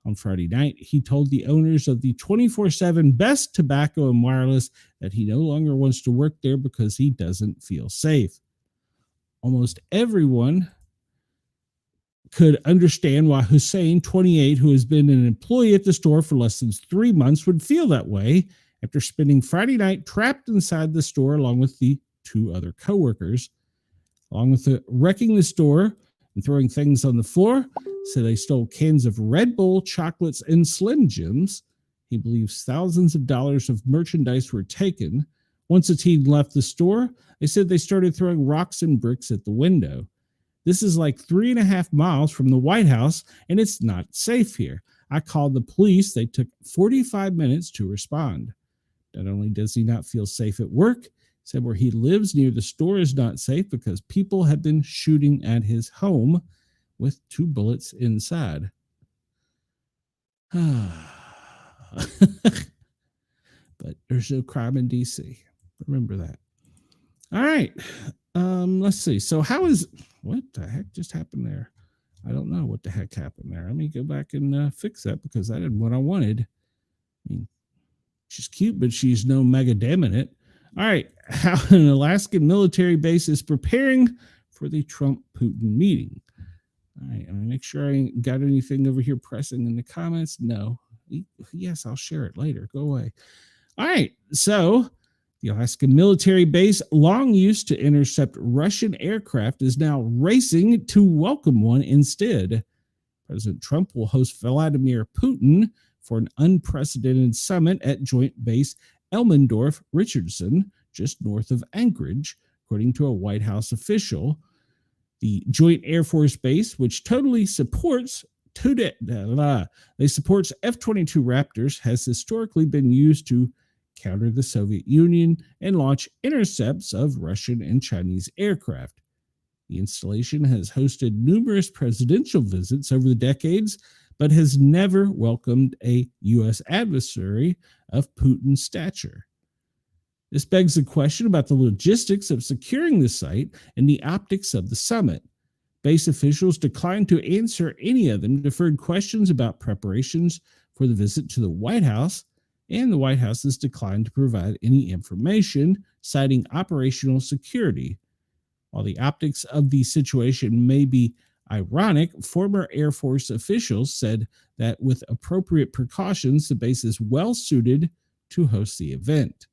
On Friday night, he told the owners of the 24/7 Best Tobacco and Wireless that he no longer wants to work there because he doesn't feel safe. Almost everyone could understand why Hussein, 28, who has been an employee at the store for less than 3 months, would feel that way after spending Friday night trapped inside the store along with the 2 other coworkers. Along with wrecking the store and throwing things on the floor, so they stole cans of Red Bull, chocolates, and Slim Jims. He believes thousands of dollars of merchandise were taken. Once a teen left the store, they said they started throwing rocks and bricks at the window. This is like 3.5 miles from the White House, and it's not safe here. I called the police. They took 45 minutes to respond. Not only does he not feel safe at work, he said where he lives near the store is not safe because people have been shooting at his home with 2 bullets inside. But there's no crime in DC. Remember that. All right. Let's see. So what the heck just happened there? I don't know what the heck happened there. Let me go back and fix that because I did what I wanted. I mean, she's cute, but she's no Magadaminate. All right. How an Alaskan military base is preparing for the Trump-Putin meeting. All right. I'm going to make sure I ain't got anything over here pressing in the comments. No. Yes, I'll share it later. Go away. All right. So the Alaskan military base, long used to intercept Russian aircraft, is now racing to welcome one instead. President Trump will host Vladimir Putin for an unprecedented summit at Joint Base Elmendorf-Richardson, just north of Anchorage, according to a White House official. The Joint Air Force Base, which totally supports F-22 Raptors, has historically been used to counter the Soviet Union and launch intercepts of Russian and Chinese aircraft. The installation has hosted numerous presidential visits over the decades, but has never welcomed a U.S. adversary of Putin's stature. This begs the question about the logistics of securing the site and the optics of the summit. Base officials declined to answer any of them, deferred questions about preparations for the visit to the White House, and the White House has declined to provide any information, citing operational security. While the optics of the situation may be ironic, former Air Force officials said that with appropriate precautions, the base is well suited to host the event.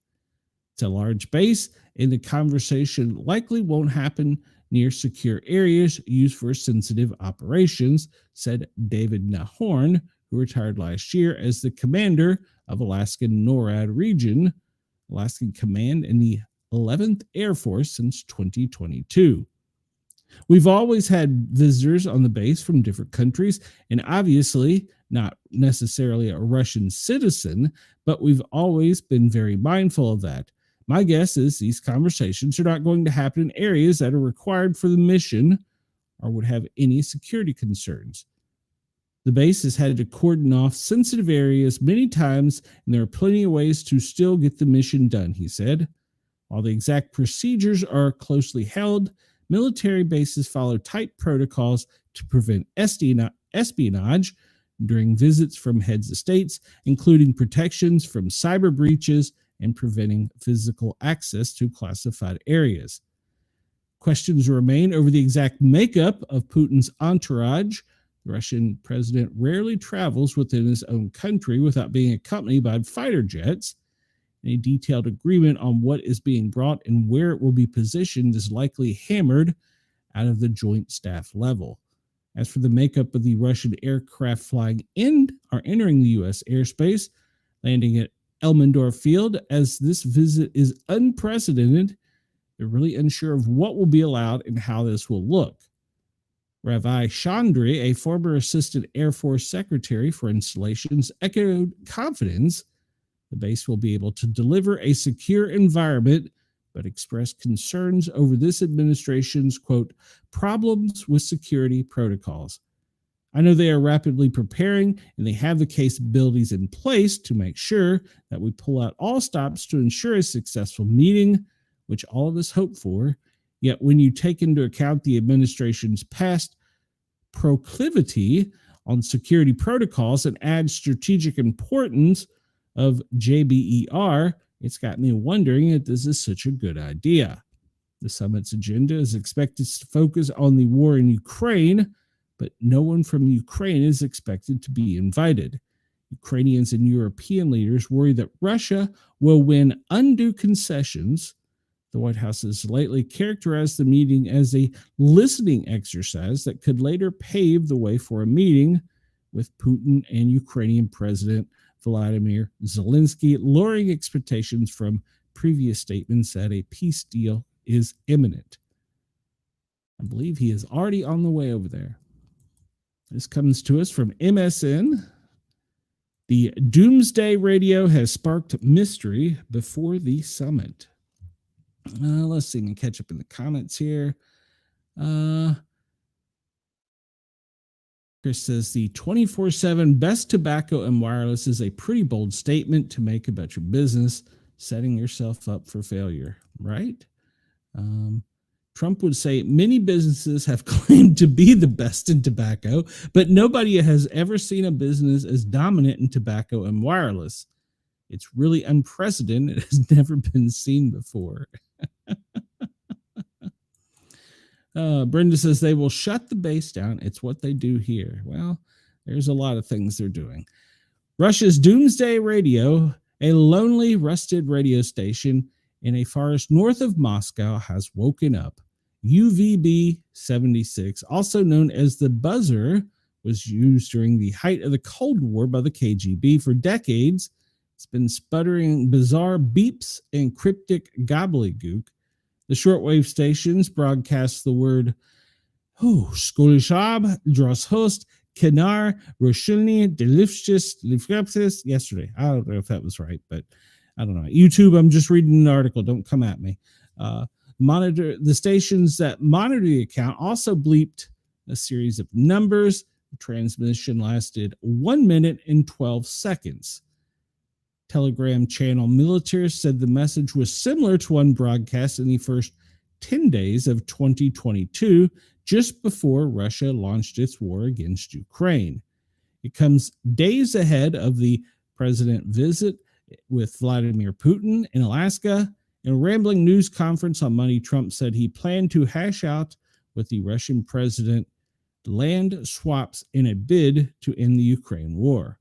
It's a large base, and the conversation likely won't happen near secure areas used for sensitive operations, said David Nahorn, who retired last year as the commander of Alaskan NORAD region, Alaskan Command in the 11th Air Force since 2022. We've always had visitors on the base from different countries, and obviously not necessarily a Russian citizen, but we've always been very mindful of that. My guess is these conversations are not going to happen in areas that are required for the mission or would have any security concerns. The base has had to cordon off sensitive areas many times, and there are plenty of ways to still get the mission done, he said. While the exact procedures are closely held, military bases follow tight protocols to prevent espionage during visits from heads of states, including protections from cyber breaches and preventing physical access to classified areas. Questions remain over the exact makeup of Putin's entourage. The Russian president rarely travels within his own country without being accompanied by fighter jets. A detailed agreement on what is being brought and where it will be positioned is likely hammered out of the joint staff level. As for the makeup of the Russian aircraft flying in or entering the U.S. airspace, landing at Elmendorf Field, as this visit is unprecedented. They're really unsure of what will be allowed and how this will look. Ravi Chandri, a former assistant Air Force secretary for installations, echoed confidence the base will be able to deliver a secure environment, but expressed concerns over this administration's, quote, problems with security protocols. I know they are rapidly preparing and they have the capabilities in place to make sure that we pull out all stops to ensure a successful meeting, which all of us hope for. Yet when you take into account the administration's past proclivity on security protocols and add strategic importance of JBER, it's got me wondering if this is such a good idea. The summit's agenda is expected to focus on the war in Ukraine, but no one from Ukraine is expected to be invited. Ukrainians and European leaders worry that Russia will win undue concessions. The White House has lately characterized the meeting as a listening exercise that could later pave the way for a meeting with Putin and Ukrainian President Vladimir Zelensky, lowering expectations from previous statements that a peace deal is imminent. I believe he is already on the way over there. This comes to us from MSN. The Doomsday Radio has sparked mystery before the summit. Let's see, I can catch up in the comments here. Chris says the 24/7 best tobacco and wireless is a pretty bold statement to make about your business, setting yourself up for failure, right? Trump would say many businesses have claimed to be the best in tobacco, but nobody has ever seen a business as dominant in tobacco and wireless. It's really unprecedented. It has never been seen before. Brenda says they will shut the base down. It's what they do here. Well, there's a lot of things they're doing. Russia's Doomsday Radio, a lonely, rusted radio station in a forest north of Moscow, has woken up. UVB-76, also known as the buzzer, was used during the height of the Cold War by the KGB for decades. It's been sputtering bizarre beeps and cryptic gobbledygook. The shortwave stations broadcast the word Skolishab, Droshost, Kenar, Roshilny, Delifshis, yesterday. I don't know if that was right, but I don't know. YouTube, I'm just reading an article. Don't come at me. Monitor the stations that monitor the account also bleeped a series of numbers. The transmission lasted 1 minute and 12 seconds. Telegram channel Militaire said the message was similar to one broadcast in the first 10 days of 2022, just before Russia launched its war against Ukraine. It comes days ahead of the president visit with Vladimir Putin in Alaska. In a rambling news conference on Monday, Trump said he planned to hash out with the Russian president land swaps in a bid to end the Ukraine war.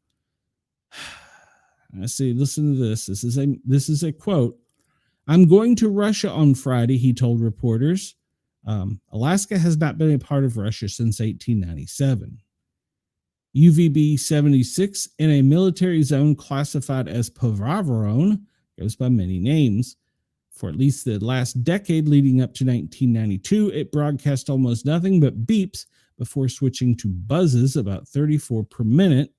I see, listen to this. This is a quote. I'm going to Russia on Friday, he told reporters. Alaska has not been a part of Russia since 1897. UVB-76 in a military zone classified as Pavaron, goes by many names. For at least the last decade leading up to 1992, it broadcast almost nothing but beeps before switching to buzzes, about 34 per minute,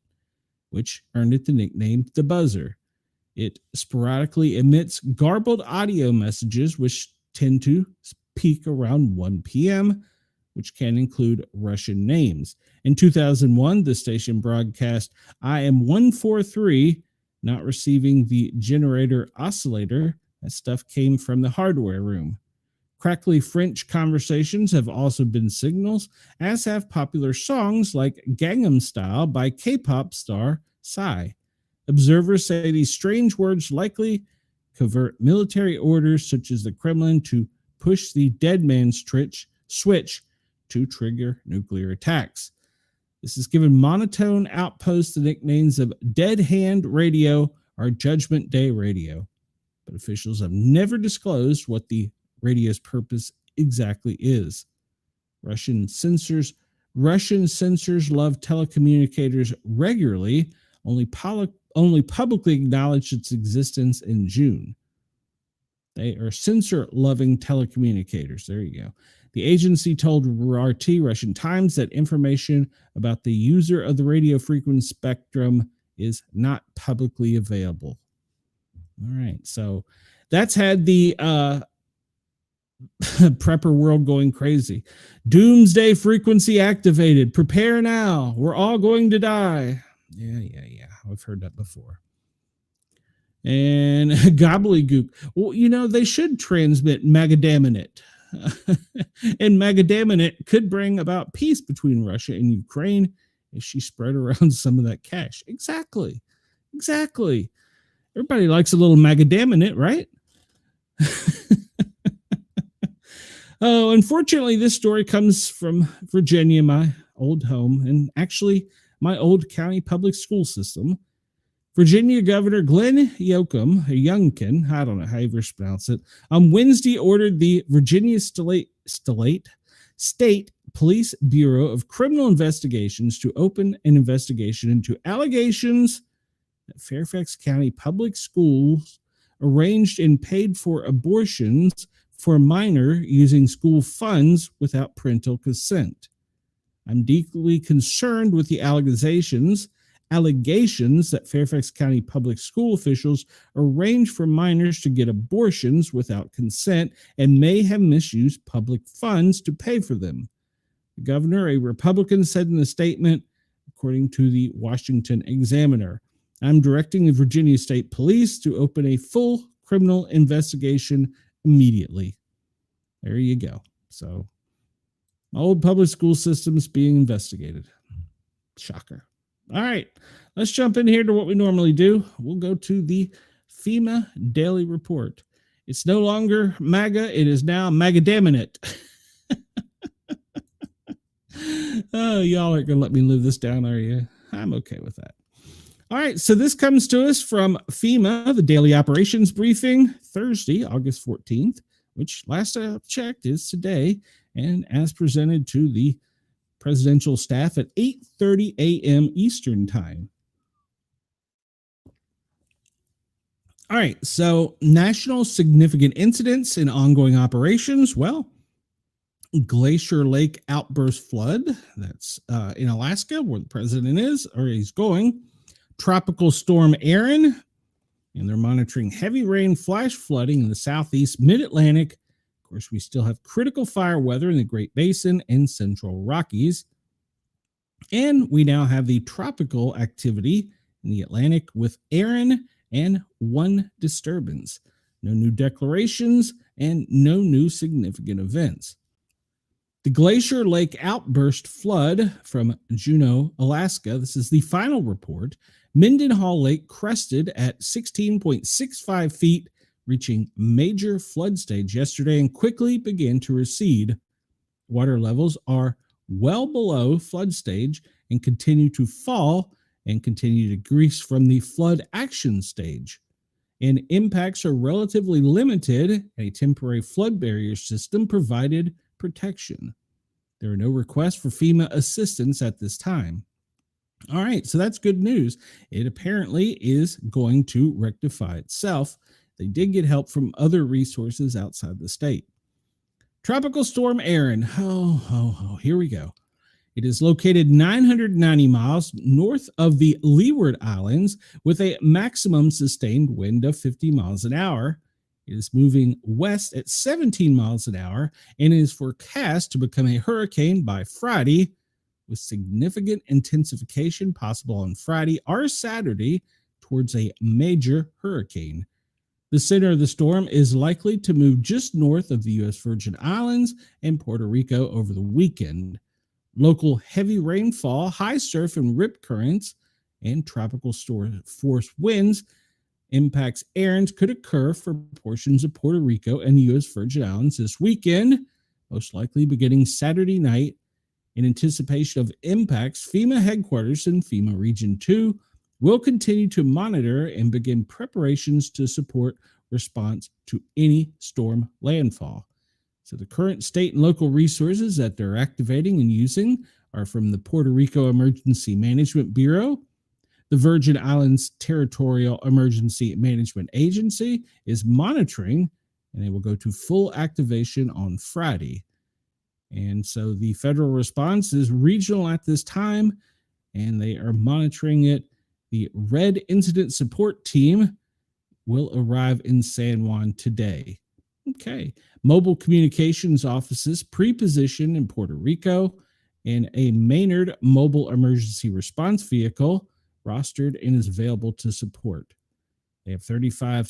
which earned it the nickname the buzzer. It sporadically emits garbled audio messages, which tend to peak around 1 p.m., which can include Russian names. In 2001, the station broadcast, I am 143, not receiving the generator oscillator. That stuff came from the hardware room. Crackly French conversations have also been signals, as have popular songs like Gangnam Style by K-pop star Psy. Observers say these strange words likely covert military orders, such as the Kremlin to push the dead man's switch to trigger nuclear attacks. This has given monotone outposts the nicknames of Dead Hand Radio or Judgment Day Radio, but officials have never disclosed what the radio's purpose exactly is. Russian censors love telecommunicators regularly. Only only publicly acknowledged its existence in June. They are censor-loving telecommunicators. There you go. The agency told RT, Russian Times, that information about the user of the radio frequency spectrum is not publicly available. All right, so that's had the prepper world going crazy. Doomsday frequency activated. Prepare now. We're all going to die. Yeah. I've heard that before. And gobbledygook. Well, they should transmit Magadaminate. And Magadaminate could bring about peace between Russia and Ukraine if she spread around some of that cash. Exactly. Everybody likes a little Magadaminate, right? Oh, unfortunately, this story comes from Virginia, my old home, and actually my old county public school system. Virginia Governor Glenn Youngkin, I don't know how you pronounce it, on Wednesday ordered the Virginia State Police Bureau of Criminal Investigations to open an investigation into allegations that Fairfax County Public Schools arranged and paid for abortions for a minor using school funds without parental consent. I'm deeply concerned with the allegations that Fairfax County public school officials arrange for minors to get abortions without consent and may have misused public funds to pay for them. The governor, a Republican, said in a statement, according to the Washington Examiner, I'm directing the Virginia State Police to open a full criminal investigation immediately. There you go. So, old public school systems being investigated. Shocker. All right, let's jump in here to what we normally do. We'll go to the FEMA Daily Report. It's no longer MAGA, it is now Magadaminate. Oh, y'all aren't going to let me live this down, are you? I'm okay with that. All right, so this comes to us from FEMA, the Daily Operations Briefing, Thursday, August 14th, which last I checked is today, and as presented to the presidential staff at 8:30 a.m. Eastern Time. All right, so national significant incidents and ongoing operations. Well, Glacier Lake outburst flood. That's in Alaska, where the president is, or he's going. Tropical storm Erin, and they're monitoring heavy rain flash flooding in the southeast mid-Atlantic. Of course, we still have critical fire weather in the Great Basin and Central Rockies. And we now have the tropical activity in the Atlantic with Erin and one disturbance. No new declarations and no new significant events. The Glacier Lake outburst flood from Juneau, Alaska. This is the final report. Mendenhall Lake crested at 16.65 feet, reaching major flood stage yesterday and quickly began to recede. Water levels are well below flood stage and continue to fall and continue to decrease from the flood action stage. And impacts are relatively limited, and a temporary flood barrier system provided protection. There are no requests for FEMA assistance at this time. All right, so that's good news. It apparently is going to rectify itself. They did get help from other resources outside the state. Tropical storm Erin. Here we go. It is located 990 miles north of the Leeward Islands with a maximum sustained wind of 50 miles an hour. It is moving west at 17 miles an hour and is forecast to become a hurricane by Friday, with significant intensification possible on Friday or Saturday towards a major hurricane. The center of the storm is likely to move just north of the U.S. Virgin Islands and Puerto Rico over the weekend. Local heavy rainfall, high surf and rip currents, and tropical force winds impacts errands could occur for portions of Puerto Rico and the U.S. Virgin Islands this weekend, most likely beginning Saturday night. In anticipation of impacts, FEMA headquarters in FEMA Region 2 will continue to monitor and begin preparations to support response to any storm landfall. So the current state and local resources that they're activating and using are from the Puerto Rico Emergency Management Bureau, The Virgin Islands Territorial Emergency Management Agency is monitoring, and they will go to full activation on Friday. And so the federal response is regional at this time, and they are monitoring it. The Red Incident Support Team will arrive in San Juan today. Okay. Mobile communications offices pre-positioned in Puerto Rico, and a Maynard mobile emergency response vehicle rostered and is available to support. They have 35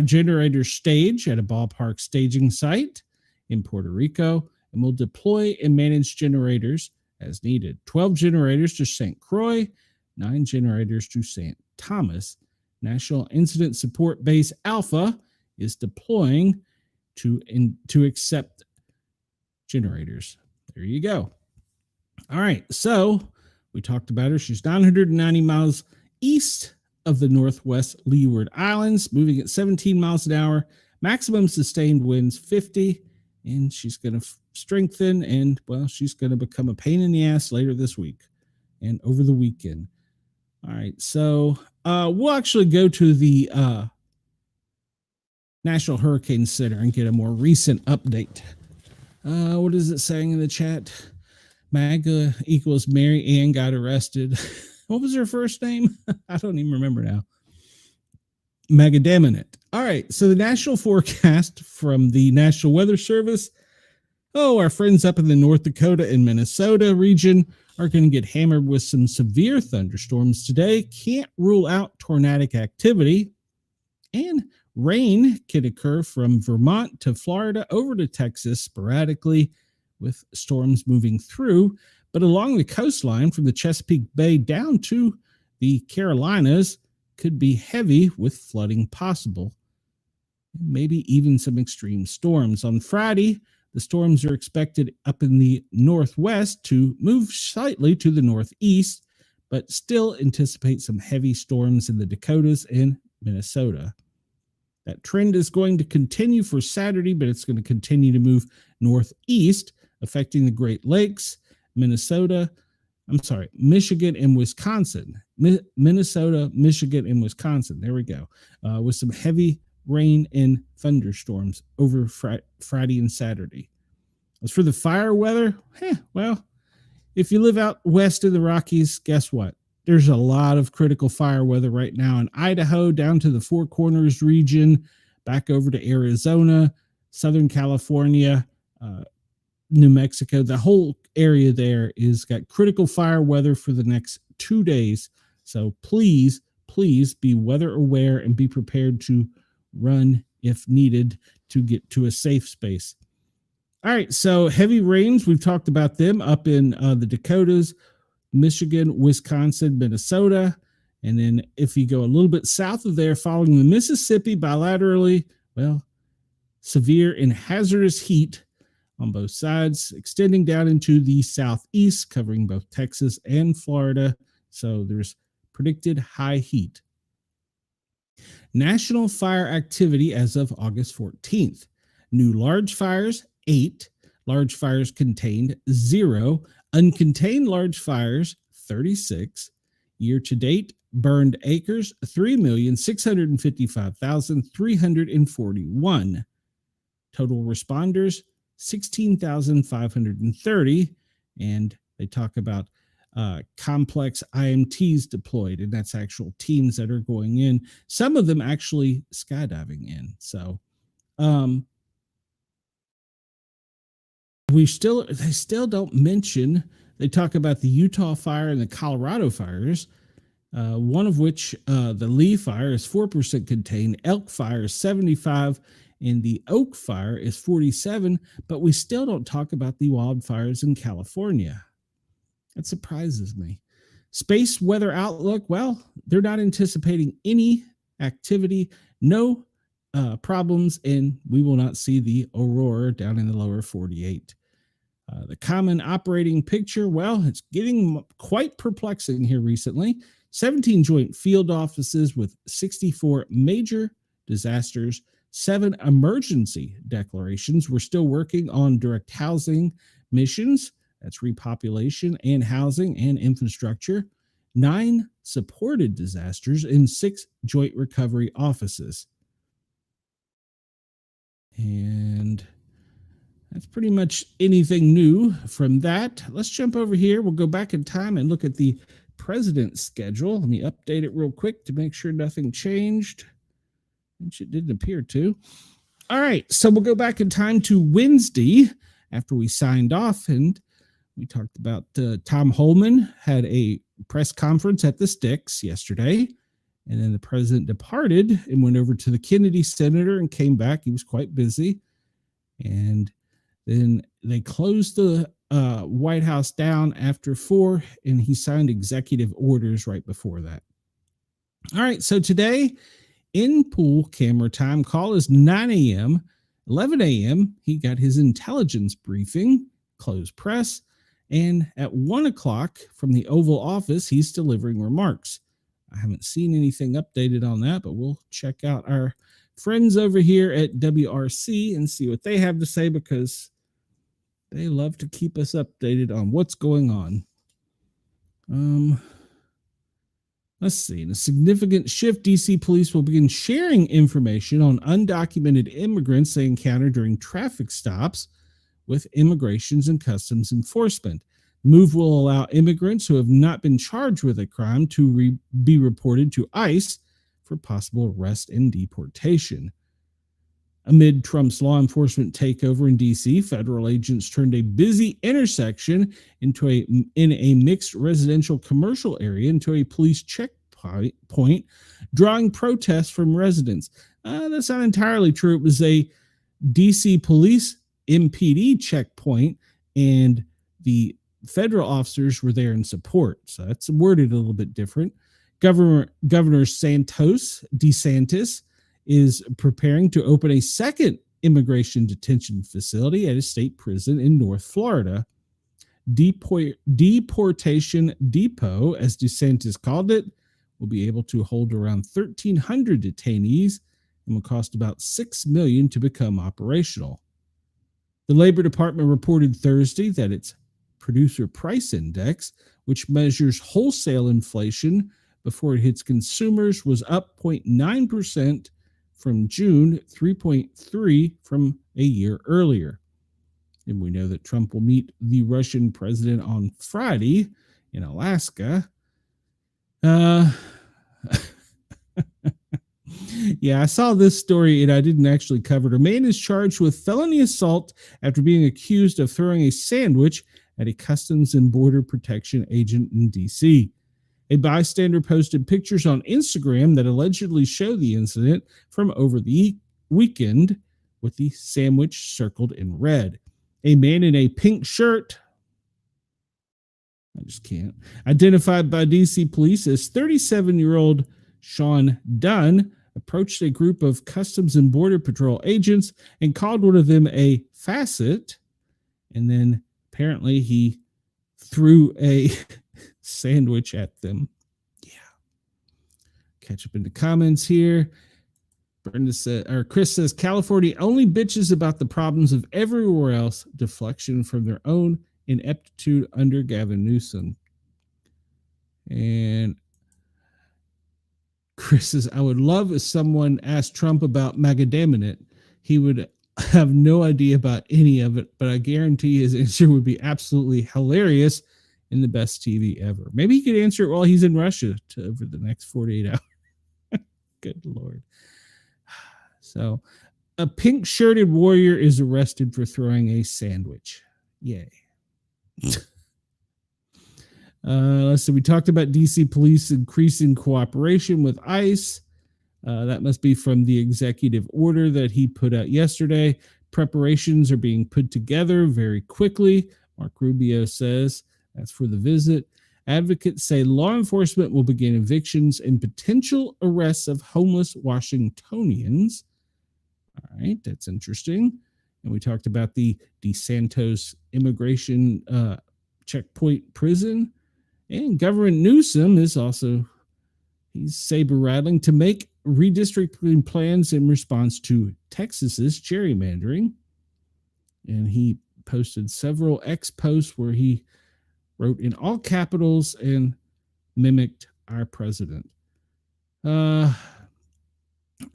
generators staged at a ballpark staging site in Puerto Rico, and will deploy and manage generators as needed. 12 generators to St. Croix, 9 generators to St. Thomas. National Incident Support Base Alpha is deploying to accept generators. There you go. All right, so we talked about her. She's 990 miles east of the Northwest Leeward Islands, moving at 17 miles an hour, maximum sustained winds 50, and she's going to strengthen, and, well, she's going to become a pain in the ass later this week and over the weekend. All right, so we'll actually go to the National Hurricane Center and get a more recent update. What is it saying in the chat? MAGA equals Mary Ann got arrested. What was her first name? I don't even remember now. Magadaminate. All right, so the national forecast from the National Weather Service. Oh, our friends up in the North Dakota and Minnesota region are going to get hammered with some severe thunderstorms today. Can't rule out tornadic activity. And rain can occur from Vermont to Florida over to Texas sporadically, with storms moving through. But along the coastline from the Chesapeake Bay down to the Carolinas could be heavy with flooding possible. Maybe even some extreme storms. On Friday, the storms are expected up in the northwest to move slightly to the northeast, but still anticipate some heavy storms in the Dakotas and Minnesota. That trend is going to continue for Saturday, but it's going to continue to move northeast, affecting the Great Lakes, Michigan, and Wisconsin. Minnesota, Michigan, and Wisconsin. There we go. With some heavy rain and thunderstorms over Friday and Saturday. As for the fire weather, well, if you live out west of the Rockies, guess what? There's a lot of critical fire weather right now in Idaho, down to the Four Corners region, back over to Arizona, Southern California, New Mexico. The whole area there is got critical fire weather for the next 2 days. So please be weather aware and be prepared to run if needed to get to a safe space. All right, so heavy rains, we've talked about them up in the Dakotas, Michigan, Wisconsin, Minnesota. And then if you go a little bit south of there, following the Mississippi bilaterally, well, severe and hazardous heat on both sides, extending down into the southeast, covering both Texas and Florida. So there's predicted high heat. National fire activity as of August 14th. New large fires, 8. Large fires contained, 0. Uncontained large fires, 36. Year to date, burned acres, 3,655,341. Total responders, 16,530. And they talk about complex IMTs deployed, and that's actual teams that are going in. Some of them actually skydiving in. So, they still don't mention. They talk about the Utah fire and the Colorado fires. One of which, the Lee fire, is 4% contained. Elk fire is 75, and the Oak fire is 47. But we still don't talk about the wildfires in California. That surprises me. Space weather outlook, well, they're not anticipating any activity, no problems, and we will not see the aurora down in the lower 48. The common operating picture, well, it's getting quite perplexing here recently. 17 joint field offices with 64 major disasters, 7 emergency declarations. We're still working on direct housing missions. That's repopulation and housing and infrastructure. 9 supported disasters, and 6 joint recovery offices. And that's pretty much anything new from that. Let's jump over here. We'll go back in time and look at the president's schedule. Let me update it real quick to make sure nothing changed, which it didn't appear to. All right, so we'll go back in time to Wednesday after we signed off, and we talked about Tom Holman had a press conference at the Sticks yesterday, and then the president departed and went over to the Kennedy Center and came back. He was quite busy, and then they closed the White House down after 4, and he signed executive orders right before that. All right, so today in pool camera time call is 9 a.m. 11 a.m. he got his intelligence briefing, closed press, and at 1 o'clock from the Oval Office, he's delivering remarks. I haven't seen anything updated on that, but we'll check out our friends over here at WRC and see what they have to say, because they love to keep us updated on what's going on. Let's see. In a significant shift, D.C. police will begin sharing information on undocumented immigrants they encounter during traffic stops with Immigrations and Customs Enforcement. The move will allow immigrants who have not been charged with a crime to be reported to ICE for possible arrest and deportation. Amid Trump's law enforcement takeover in D.C., federal agents turned a busy intersection in a mixed residential commercial area into a police checkpoint, drawing protests from residents. That's not entirely true. It was a D.C. police MPD checkpoint, and the federal officers were there in support. So that's worded a little bit different. Governor DeSantis is preparing to open a second immigration detention facility at a state prison in North Florida. Deportation Depot, as DeSantis called it, will be able to hold around 1,300 detainees and will cost about $6 million to become operational. The Labor Department reported Thursday that its Producer Price Index, which measures wholesale inflation before it hits consumers, was up 0.9% from June, 3.3% from a year earlier. And we know that Trump will meet the Russian president on Friday in Alaska. Yeah, I saw this story and I didn't actually cover it. A man is charged with felony assault after being accused of throwing a sandwich at a Customs and Border Protection agent in D.C. A bystander posted pictures on Instagram that allegedly show the incident from over the weekend, with the sandwich circled in red. A man in a pink shirt, identified by D.C. police as 37-year-old Sean Dunn, approached a group of Customs and Border Patrol agents and called one of them a facet, and then apparently he threw a sandwich at them. Yeah. Catch up in the comments here. Chris says, California only bitches about the problems of everywhere else, deflection from their own ineptitude under Gavin Newsom. And Chris says, I would love if someone asked Trump about Magadaminate. He would have no idea about any of it, but I guarantee his answer would be absolutely hilarious and the best TV ever. Maybe he could answer it while he's in Russia over the next 48 hours. Good Lord. So, a pink-shirted warrior is arrested for throwing a sandwich. Yay. So we talked about DC police increasing cooperation with ICE. That must be from the executive order that he put out yesterday. Preparations are being put together very quickly. Mark Rubio says that's for the visit. Advocates say law enforcement will begin evictions and potential arrests of homeless Washingtonians. All right, that's interesting. And we talked about the DeSantis immigration checkpoint prison. And Governor Newsom is also, he's saber rattling to make redistricting plans in response to Texas's gerrymandering. And he posted several X posts where he wrote in all capitals and mimicked our president.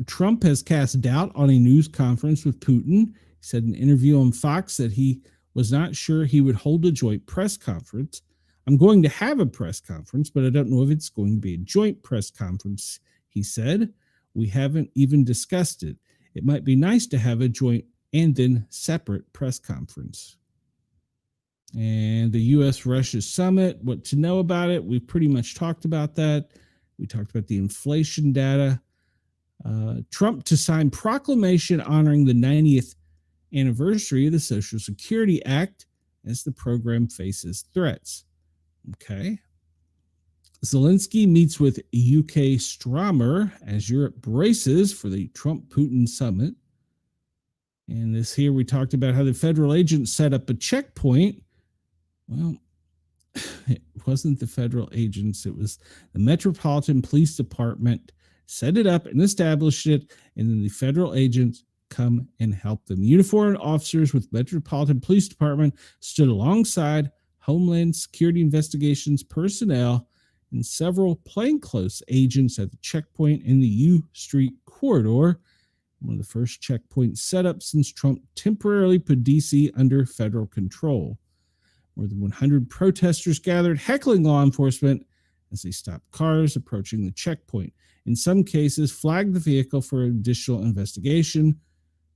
Trump has cast doubt on a news conference with Putin. He said in an interview on Fox that he was not sure he would hold a joint press conference. I'm going to have a press conference, but I don't know if it's going to be a joint press conference, he said. We haven't even discussed it. It might be nice to have a joint and then separate press conference. And the U.S.-Russia summit, what to know about it? We pretty much talked about that. We talked about the inflation data. Trump to sign proclamation honoring the 90th anniversary of the Social Security Act as the program faces threats. Okay. Zelensky meets with UK Starmer as Europe braces for the Trump-Putin summit. And this here, we talked about how the federal agents set up a checkpoint. Well, it wasn't the federal agents. It was the Metropolitan Police Department set it up and established it, and then the federal agents come and help them. Uniformed officers with Metropolitan Police Department stood alongside Homeland Security Investigations personnel and several plainclothes agents at the checkpoint in the U Street corridor, one of the first checkpoints set up since Trump temporarily put D.C. under federal control. More than 100 protesters gathered, heckling law enforcement as they stopped cars approaching the checkpoint. In some cases, flagged the vehicle for additional investigation.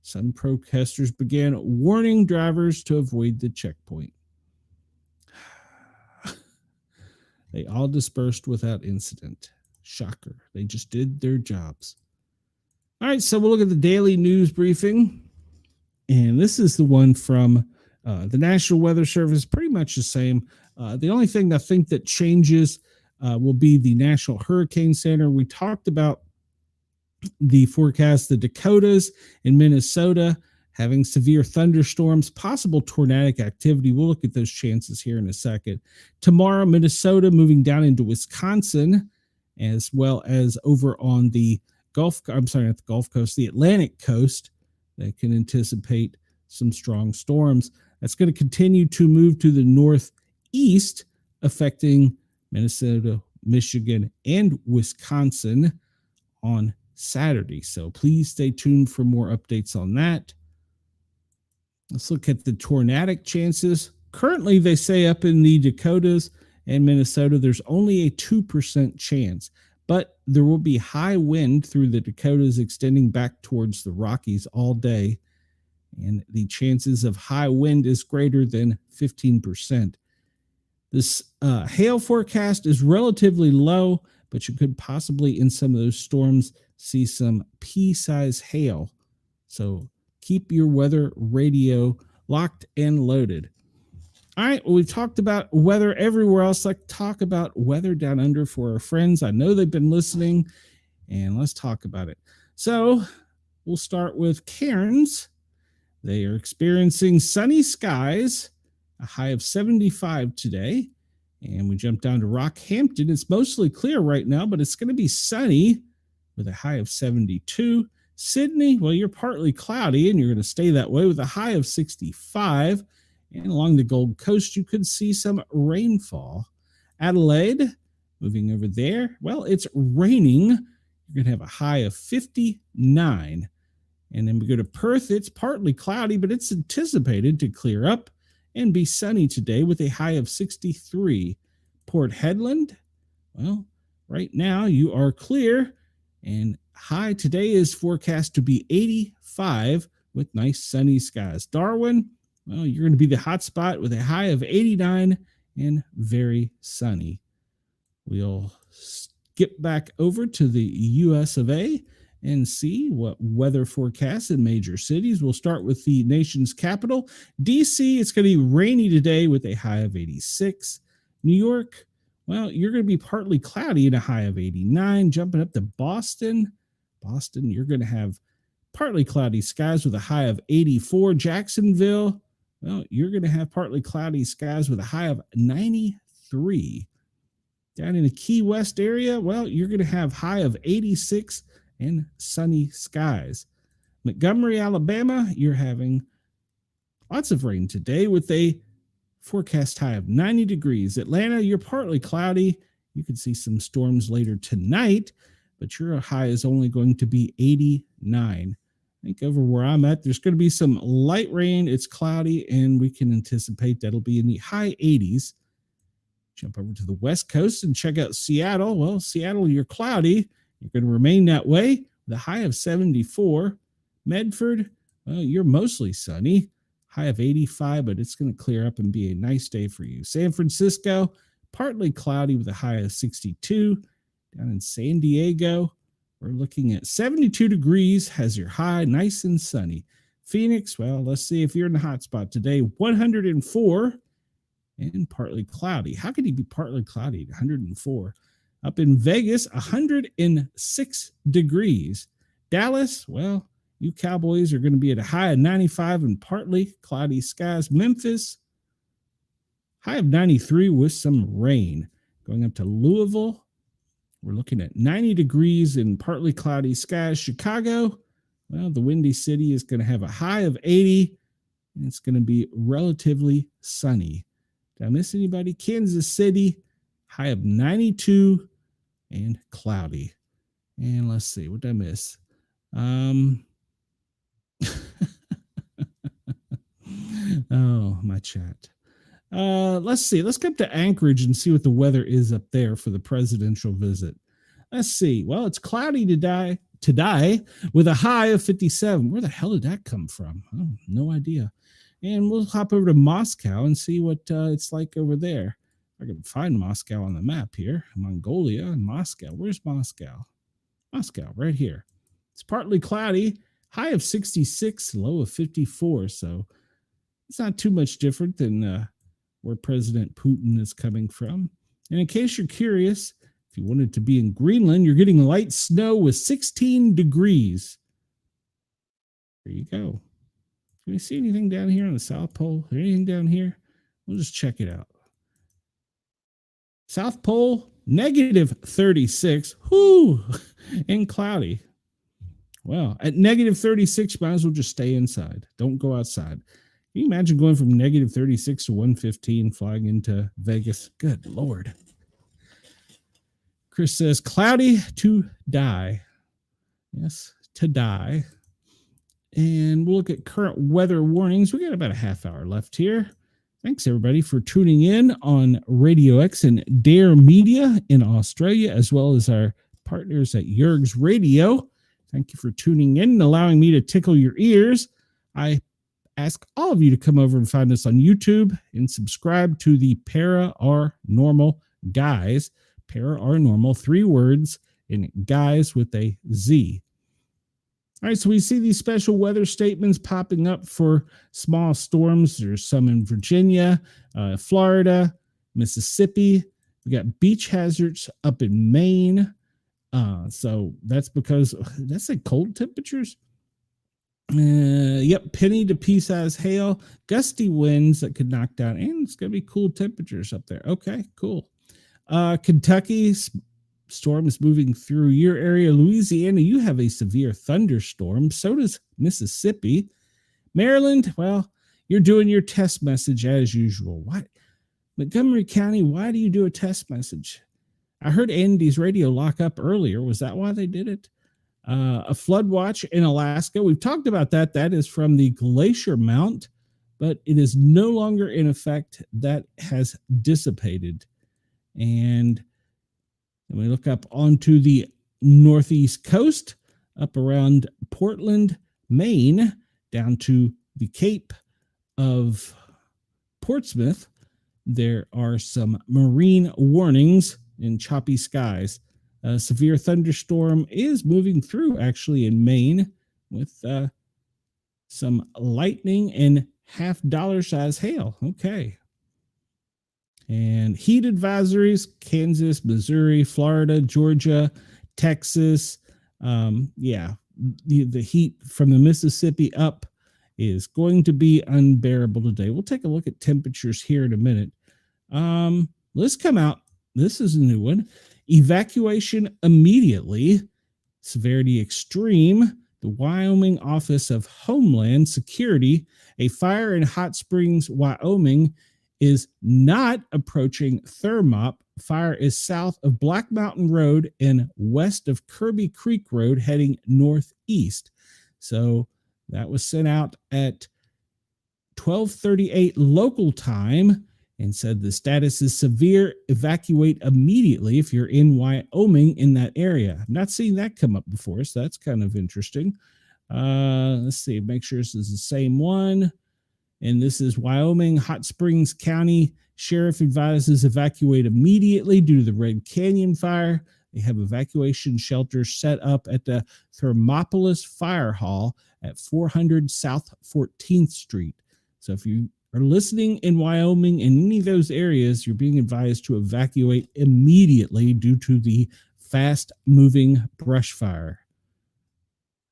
Some protesters began warning drivers to avoid the checkpoint. They all dispersed without incident. Shocker. They just did their jobs. All right, so we'll look at the daily news briefing. And this is the one from the National Weather Service, pretty much the same. The only thing I think that changes will be the National Hurricane Center. We talked about the forecast, the Dakotas in Minnesota having severe thunderstorms, possible tornadic activity. We'll look at those chances here in a second. Tomorrow, Minnesota moving down into Wisconsin, as well as over on the the Atlantic coast. That can anticipate some strong storms. That's going to continue to move to the northeast, affecting Minnesota, Michigan, and Wisconsin on Saturday. So please stay tuned for more updates on that. Let's look at the tornadic chances. Currently, they say up in the Dakotas and Minnesota, there's only a 2% chance, but there will be high wind through the Dakotas extending back towards the Rockies all day. And the chances of high wind is greater than 15%. This hail forecast is relatively low, but you could possibly in some of those storms see some pea-sized hail. So keep your weather radio locked and loaded. All right, well, we've talked about weather everywhere else. Let's talk about weather down under for our friends. I know they've been listening, and let's talk about it. So we'll start with Cairns. They are experiencing sunny skies, a high of 75 today. And we jump down to Rockhampton. It's mostly clear right now, but it's going to be sunny with a high of 72. Sydney, well, you're partly cloudy, and you're going to stay that way with a high of 65. And along the Gold Coast, you could see some rainfall. Adelaide, moving over there, well, it's raining. You're going to have a high of 59. And then we go to Perth. It's partly cloudy, but it's anticipated to clear up and be sunny today with a high of 63. Port Hedland, well, right now you are clear, and high today is forecast to be 85 with nice sunny skies. Darwin, well, you're going to be the hot spot with a high of 89 and very sunny. We'll skip back over to the US of A and see what weather forecasts in major cities. We'll start with the nation's capital. DC, it's going to be rainy today with a high of 86. New York, well, you're going to be partly cloudy and a high of 89. Jumping up to Boston. Boston, you're going to have partly cloudy skies with a high of 84. Jacksonville, well, you're going to have partly cloudy skies with a high of 93. Down in the Key West area, well, you're going to have high of 86 and sunny skies. Montgomery, Alabama, you're having lots of rain today with a forecast high of 90 degrees. Atlanta, you're partly cloudy You could see some storms later tonight, but your high is only going to be 89. I think over where I'm at, there's going to be some light rain. It's cloudy, and we can anticipate that'll be in the high 80s. Jump over to the West Coast and check out Seattle. Well, Seattle, you're cloudy. You're going to remain that way. The high of 74. Medford, well, you're mostly sunny. High of 85, but it's going to clear up and be a nice day for you. San Francisco, partly cloudy with a high of 62. Down in San Diego, we're looking at 72 degrees, has your high, nice and sunny. Phoenix, well, let's see if you're in the hot spot today. 104 and partly cloudy. How could he be partly cloudy? 104. Up in Vegas, 106 degrees. Dallas, well, you Cowboys are going to be at a high of 95 and partly cloudy skies. Memphis, high of 93 with some rain. Going up to Louisville, we're looking at 90 degrees and partly cloudy skies. Chicago, well, the Windy City is going to have a high of 80, and it's going to be relatively sunny. Did I miss anybody? Kansas City, high of 92 and cloudy. And let's see, what did I miss? Oh, my chat. Let's see. Let's go up to Anchorage and see what the weather is up there for the presidential visit. Let's see. Well, it's cloudy today with a high of 57. Where the hell did that come from? Oh, no idea. And we'll hop over to Moscow and see what it's like over there. I can find Moscow on the map here. Mongolia and Moscow. Where's Moscow? Moscow, right here. It's partly cloudy, high of 66, low of 54. So it's not too much different than where President Putin is coming from. And in case you're curious, if you wanted to be in Greenland, you're getting light snow with 16 degrees. There you go. Can you see anything down here on the South Pole? Anything down here? We'll just check it out. South Pole, negative 36. Whoo! And cloudy. Well, at negative 36, might as well just stay inside. Don't go outside. Can you imagine going from negative 36 to 115 flying into Vegas? Good Lord. Chris says, cloudy to die. Yes, to die. And we'll look at current weather warnings. We got about a half hour left here. Thanks, everybody, for tuning in on Radio X and Dare Media in Australia, as well as our partners at Yerg's Radio. Thank you for tuning in and allowing me to tickle your ears. I ask all of you to come over and find us on YouTube and subscribe to the Paranormal Guys. Paranormal, 3 words, and guys with a Z. All right, so we see these special weather statements popping up for small storms. There's some in Virginia, Florida, Mississippi. We got beach hazards up in Maine. So that's because that's like cold temperatures. Yep, penny to pea-sized hail, gusty winds that could knock down, and it's going to be cool temperatures up there. Okay, cool. Kentucky, storm is moving through your area. Louisiana, you have a severe thunderstorm. So does Mississippi. Maryland, well, you're doing your test message as usual. What? Montgomery County, why do you do a test message? I heard Andy's radio lock up earlier. Was that why they did it? A flood watch in Alaska. We've talked about that. That is from the glacier mount, but it is no longer in effect. That has dissipated. And we look up onto the northeast coast, up around Portland, Maine, down to the Cape of Portsmouth. There are some marine warnings in choppy skies. A severe thunderstorm is moving through actually in Maine with some lightning and $half size hail. Okay. And heat advisories, Kansas, Missouri, Florida, Georgia, Texas. The heat from the Mississippi up is going to be unbearable today. We'll take a look at temperatures here in a minute. Let's come out. This is a new one. Evacuation immediately. Severity extreme. The Wyoming Office of Homeland Security. A fire in Hot Springs, Wyoming is not approaching Thermop. Fire is south of Black Mountain Road and west of Kirby Creek Road, heading northeast. So that was sent out at 12:38 local time and said the status is severe. Evacuate immediately if you're in Wyoming in that area. I've not seen that come up before, so that's kind of interesting. Let's see, make sure this is the same one. And this is Wyoming. Hot Springs County Sheriff advises evacuate immediately due to the Red Canyon fire. They have evacuation shelters set up at the Thermopolis Fire Hall at 400 South 14th Street. So if you are listening in Wyoming and any of those areas, you're being advised to evacuate immediately due to the fast-moving brush fire.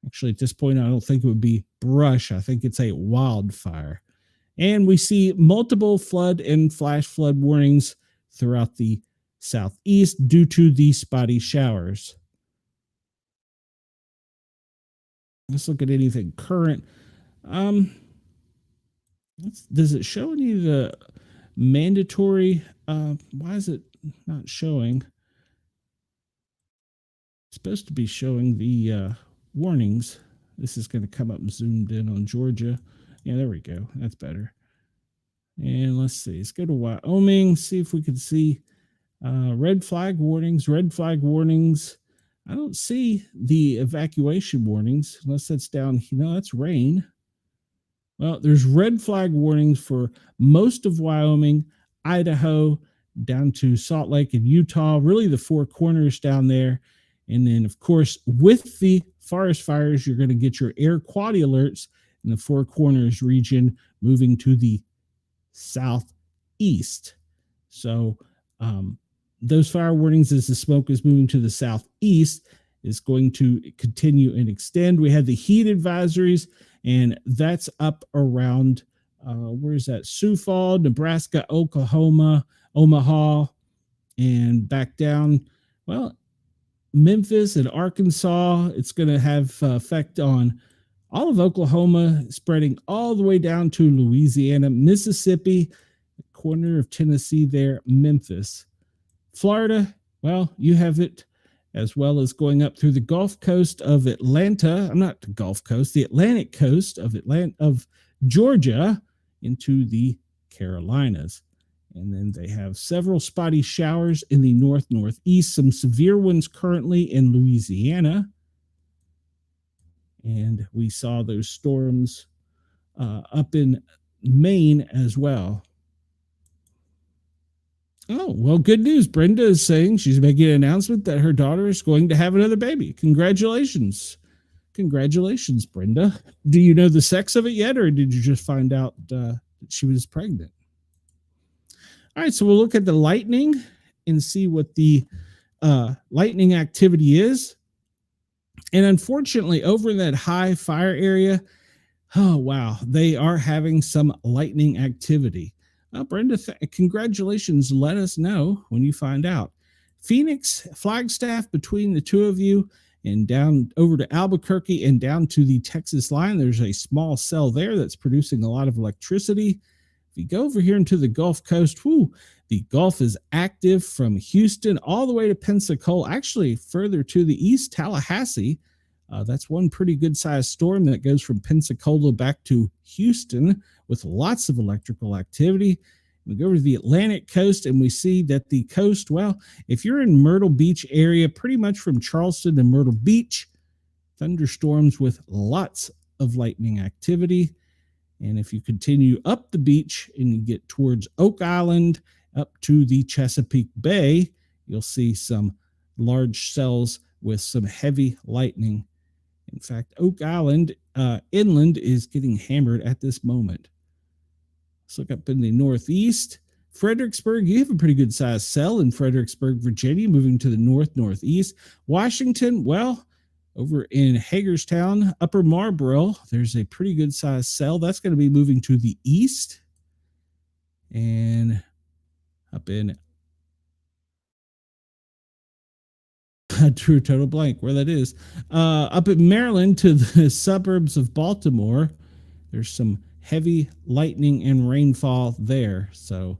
Actually, at this point, I don't think it would be brush. I think it's a wildfire. And we see multiple flood and flash flood warnings throughout the southeast due to the spotty showers. Let's look at anything current. Does it show any of the mandatory? Why is it not showing? It's supposed to be showing the warnings. This is going to come up and zoomed in on Georgia. Yeah, there we go. That's better. And let's see. Let's go to Wyoming. See if we can see red flag warnings. Red flag warnings. I don't see the evacuation warnings unless that's down. That's rain. Well, there's red flag warnings for most of Wyoming, Idaho, down to Salt Lake and Utah, really the Four Corners down there. And then, of course, with the forest fires, you're going to get your air quality alerts in the Four Corners region moving to the southeast. So those fire warnings, as the smoke is moving to the southeast, is going to continue and extend. We had the heat advisories, and that's up around, where's that? Sioux Falls, Nebraska, Oklahoma, Omaha, and back down. Well, Memphis and Arkansas. It's going to have effect on all of Oklahoma, spreading all the way down to Louisiana, Mississippi, the corner of Tennessee there, Memphis. Florida, well, you have it, as well as going up through the Gulf Coast of Atlanta. I'm not the Gulf Coast, the Atlantic coast of Georgia into the Carolinas. And then they have several spotty showers in the northeast, some severe ones currently in Louisiana. And we saw those storms up in Maine as well. Oh, well, good news. Brenda is saying she's making an announcement that her daughter is going to have another baby. Congratulations. Congratulations, Brenda. Do you know the sex of it yet, or did you just find out that she was pregnant? All right, so we'll look at the lightning and see what the lightning activity is. And unfortunately, over in that high fire area, oh, wow, they are having some lightning activity. Brenda, congratulations. Let us know when you find out. Phoenix, Flagstaff, between the two of you and down over to Albuquerque and down to the Texas line, there's a small cell there that's producing a lot of electricity. If you go over here into the Gulf Coast, the Gulf is active from Houston all the way to Pensacola, actually further to the east, Tallahassee. That's one pretty good sized storm that goes from Pensacola back to Houston with lots of electrical activity. We go over to the Atlantic coast and we see that the coast, well, if you're in Myrtle Beach area, pretty much from Charleston to Myrtle Beach, thunderstorms with lots of lightning activity. And if you continue up the beach and you get towards Oak Island up to the Chesapeake Bay, you'll see some large cells with some heavy lightning. In fact, Oak Island inland is getting hammered at this moment. Let's look up in the northeast. Fredericksburg, you have a pretty good sized cell in Fredericksburg, Virginia, moving to the northeast. Washington, well, over in Hagerstown, Upper Marlboro, there's a pretty good sized cell. That's going to be moving to the east. And up in true total blank where that is. Up in Maryland to the suburbs of Baltimore, there's some heavy lightning and rainfall there. So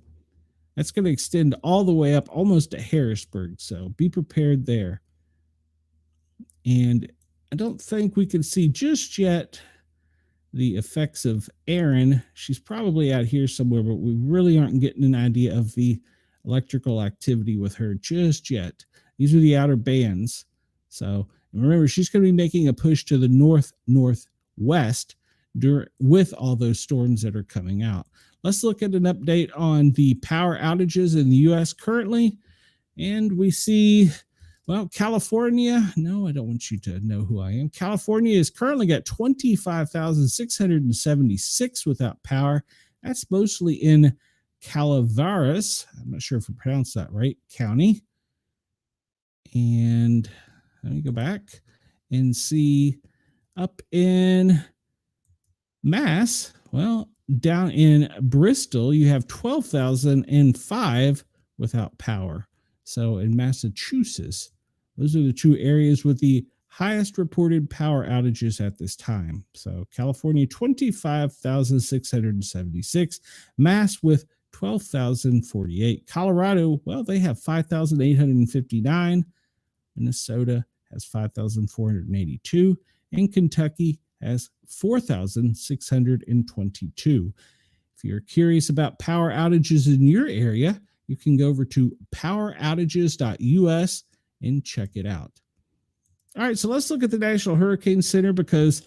that's going to extend all the way up almost to Harrisburg. So be prepared there. And I don't think we can see just yet the effects of Erin. She's probably out here somewhere, but we really aren't getting an idea of the electrical activity with her just yet. These are the outer bands. So remember, she's going to be making a push to the northwest with all those storms that are coming out. Let's look at an update on the power outages in the U.S. currently. And we see, well, California. No, I don't want you to know who I am. California is currently got 25,676 without power. That's mostly in Calaveras. I'm not sure if I pronounced that right. County. And let me go back and see up in Mass. Well, down in Bristol, you have 12,005 without power. So in Massachusetts, those are the two areas with the highest reported power outages at this time. So California, 25,676, Mass with 12,048. Colorado, well, they have 5,859. Minnesota has 5,482. And Kentucky has 4,622. If you're curious about power outages in your area, you can go over to powerautages.us and check it out. All right, so let's look at the National Hurricane Center because,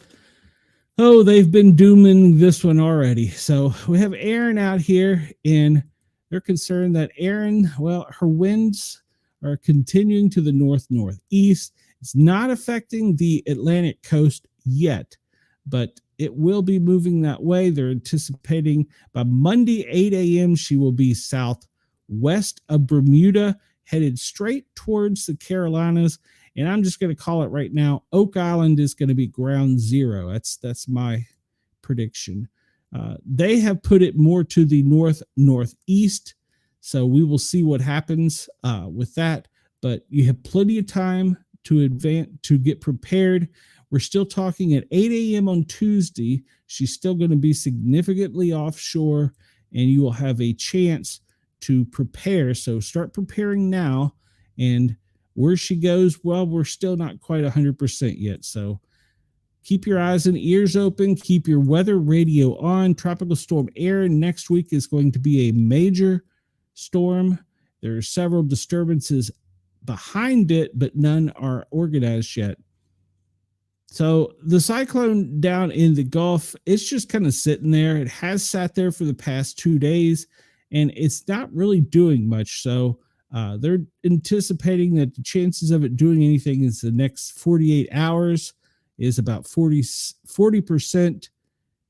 they've been dooming this one already. So we have Erin out here, and they're concerned that Erin, well, her winds are continuing to the northeast. It's not affecting the Atlantic coast yet, but it will be moving that way. They're anticipating by Monday, 8 a.m., she will be southwest of Bermuda, headed straight towards the Carolinas. And I'm just going to call it right now, Oak Island is going to be ground zero. That's my prediction. They have put it more to the northeast, so we will see what happens with that. But you have plenty of time to get prepared. We're still talking at 8 a.m. on Tuesday. She's still going to be significantly offshore, and you will have a chance to prepare. So start preparing now. And where she goes, well, we're still not quite 100% yet. So keep your eyes and ears open. Keep your weather radio on. Tropical Storm Erin next week is going to be a major storm. There are several disturbances behind it, but none are organized yet. So the cyclone down in the Gulf, it's just kind of sitting there. It has sat there for the past 2 days, and it's not really doing much. So they're anticipating that the chances of it doing anything is the next 48 hours is about 40%.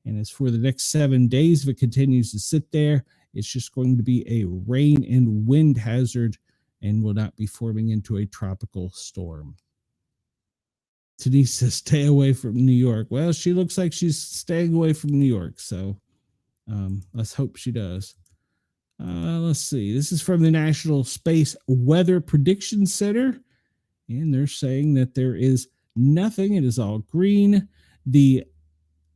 And as for the next 7 days, if it continues to sit there, it's just going to be a rain and wind hazard and will not be forming into a tropical storm. Denise says, stay away from New York. Well, she looks like she's staying away from New York. So let's hope she does. Let's see. This is from the National Space Weather Prediction Center. And they're saying that there is nothing. It is all green. The